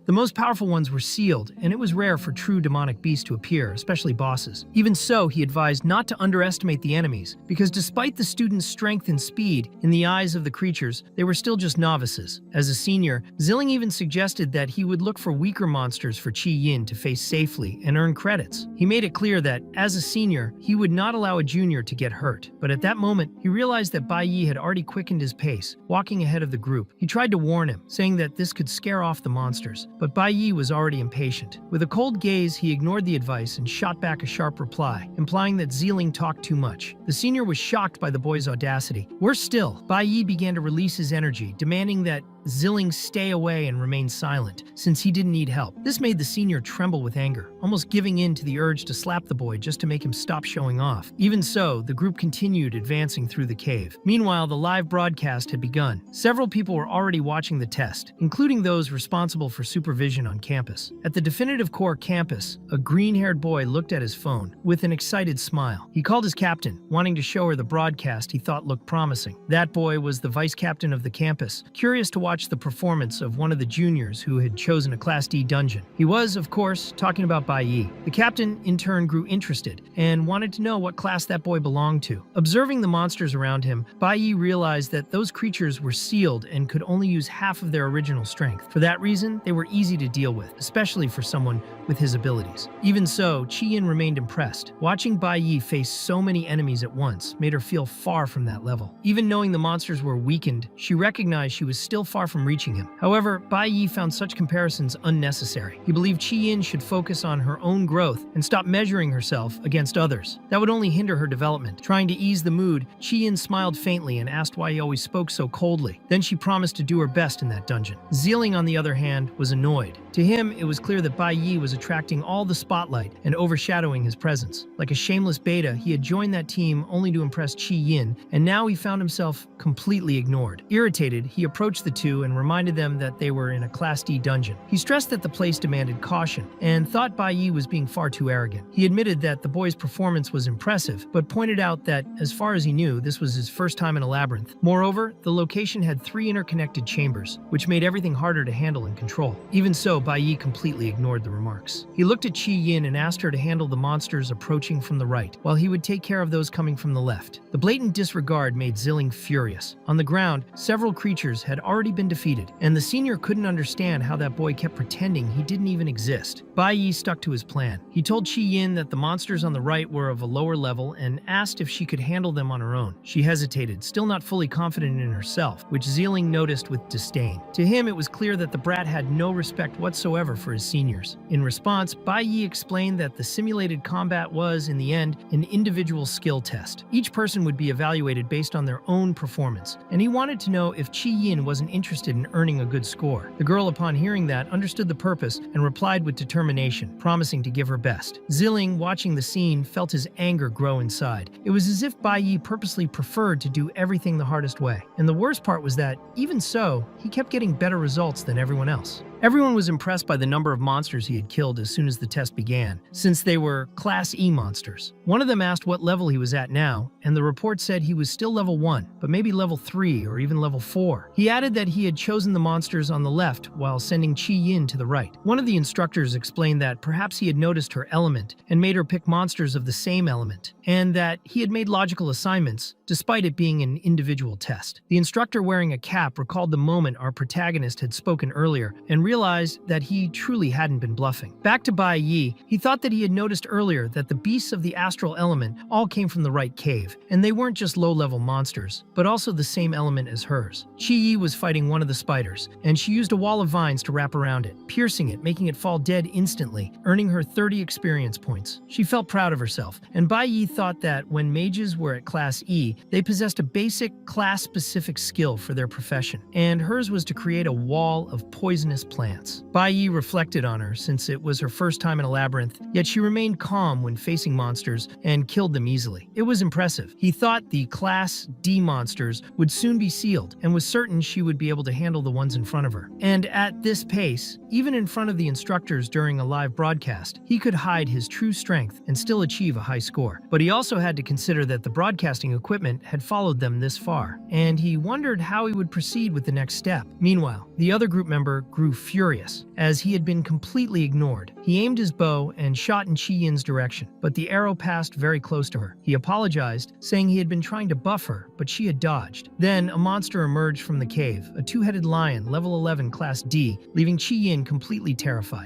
The most powerful ones were sealed, and it was rare for true demonic beasts to appear, especially bosses. Even so, he advised not to underestimate the enemies, because despite the students' strength and speed, in the eyes of the creatures, they were still just novices. As a senior, Zilling even suggested that he would look for weaker monsters for Qi Yin to face safely and earn credits. He made it clear that, as a senior, he would not allow a junior to get hurt. But at that moment, he realized that Bai Yi had already quickened his pace, walking ahead of the group. He tried to warn him, saying that this could scare off the monsters, but Bai Yi was already impatient. With a cold gaze, he ignored the advice and shot back a sharp reply, implying that Zilling talked too much. The senior was shocked by the boy's audacity. Worse still, Bai Yi began to release his energy, demanding that Zilling stay away and remain silent, since he didn't need help. This made the senior tremble with anger, almost giving in to the urge to slap the boy just to make him stop showing off. Even so, the group continued advancing through the cave. Meanwhile, the live broadcast had begun. Several people were already watching the test, including those responsible for supervision on campus. At the definitive core campus, a green-haired boy looked at his phone with an excited smile. He called his captain, wanting to show her the broadcast he thought looked promising. That boy was the vice captain of the campus, curious to watch the performance of one of the juniors who had chosen a Class D dungeon. He was, of course, talking about Bai Yi. The captain, in turn, grew interested and wanted to know what class that boy belonged to. Observing the monsters around him, Bai Yi realized that those creatures were sealed and could only use half of their original strength. For that reason, they were easy to deal with, especially for someone with his abilities. Even so, Qi Yin remained impressed. Watching Bai Yi face so many enemies at once made her feel far from that level. Even knowing the monsters were weakened, she recognized she was still far from reaching him. However, Bai Yi found such comparisons unnecessary. He believed Qi Yin should focus on her own growth and stop measuring herself against others. That would only hinder her development. Trying to ease the mood, Qi Yin smiled faintly and asked why he always spoke so coldly. Then she promised to do her best in that dungeon. Zilling, on the other hand, was annoyed. To him, it was clear that Bai Yi was attracting all the spotlight and overshadowing his presence. Like a shameless beta, he had joined that team only to impress Qi Yin, and now he found himself completely ignored. Irritated, he approached the two and reminded them that they were in a Class D dungeon. He stressed that the place demanded caution and thought Bai Yi was being far too arrogant. He admitted that the boy's performance was impressive, but pointed out that, as far as he knew, this was his first time in a labyrinth. Moreover, the location had 3 interconnected chambers, which made everything harder to handle and control. Even so, Bai Yi completely ignored the remarks. He looked at Qi Yin and asked her to handle the monsters approaching from the right, while he would take care of those coming from the left. The blatant disregard made Zilling furious. On the ground, several creatures had already been defeated, and the senior couldn't understand how that boy kept pretending he didn't even exist. Bai Yi stuck to his plan. He told Qi Yin that the monsters on the right were of a lower level and asked if she could handle them on her own. She hesitated, still not fully confident in herself, which Zilling noticed with disdain. To him, it was clear that the brat had no respect whatsoever for his seniors. In response, Bai Yi explained that the simulated combat was, in the end, an individual skill test. Each person would be evaluated based on their own performance, and he wanted to know if Qi Yin wasn't interested in earning a good score. The girl, upon hearing that, understood the purpose and replied with determination, promising to give her best. Zilling, watching the scene, felt his anger grow inside. It was as if Bai Yi purposely preferred to do everything the hardest way. And the worst part was that, even so, he kept getting better results than everyone else. Everyone was impressed by the number of monsters he had killed as soon as the test began, since they were Class E monsters. One of them asked what level he was at now, and the report said he was still level 1, but maybe level 3 or even level 4. He added that he had chosen the monsters on the left while sending Qi Yin to the right. One of the instructors explained that perhaps he had noticed her element and made her pick monsters of the same element, and that he had made logical assignments, despite it being an individual test. The instructor wearing a cap recalled the moment our protagonist had spoken earlier and realized that he truly hadn't been bluffing. Back to Bai Yi, he thought that he had noticed earlier that the beasts of the astral element all came from the right cave, and they weren't just low-level monsters, but also the same element as hers. Qi Yi was fighting one of the spiders, and she used a wall of vines to wrap around it, piercing it, making it fall dead instantly, earning her 30 experience points. She felt proud of herself, and Bai Yi thought that when mages were at Class E, they possessed a basic, class-specific skill for their profession, and hers was to create a wall of poisonous plants. Bai Yi reflected on her since it was her first time in a labyrinth, yet she remained calm when facing monsters and killed them easily. It was impressive. He thought the Class D monsters would soon be sealed and was certain she would be able to handle the ones in front of her. And at this pace, even in front of the instructors during a live broadcast, he could hide his true strength and still achieve a high score. But he also had to consider that the broadcasting equipment had followed them this far, and he wondered how he would proceed with the next step. Meanwhile, the other group member grew furious, as he had been completely ignored. He aimed his bow and shot in Qi Yin's direction, but the arrow passed very close to her. He apologized, saying he had been trying to buff her, but she had dodged. Then, a monster emerged from the cave, a two-headed lion, level 11 Class D, leaving Qi Yin completely terrified.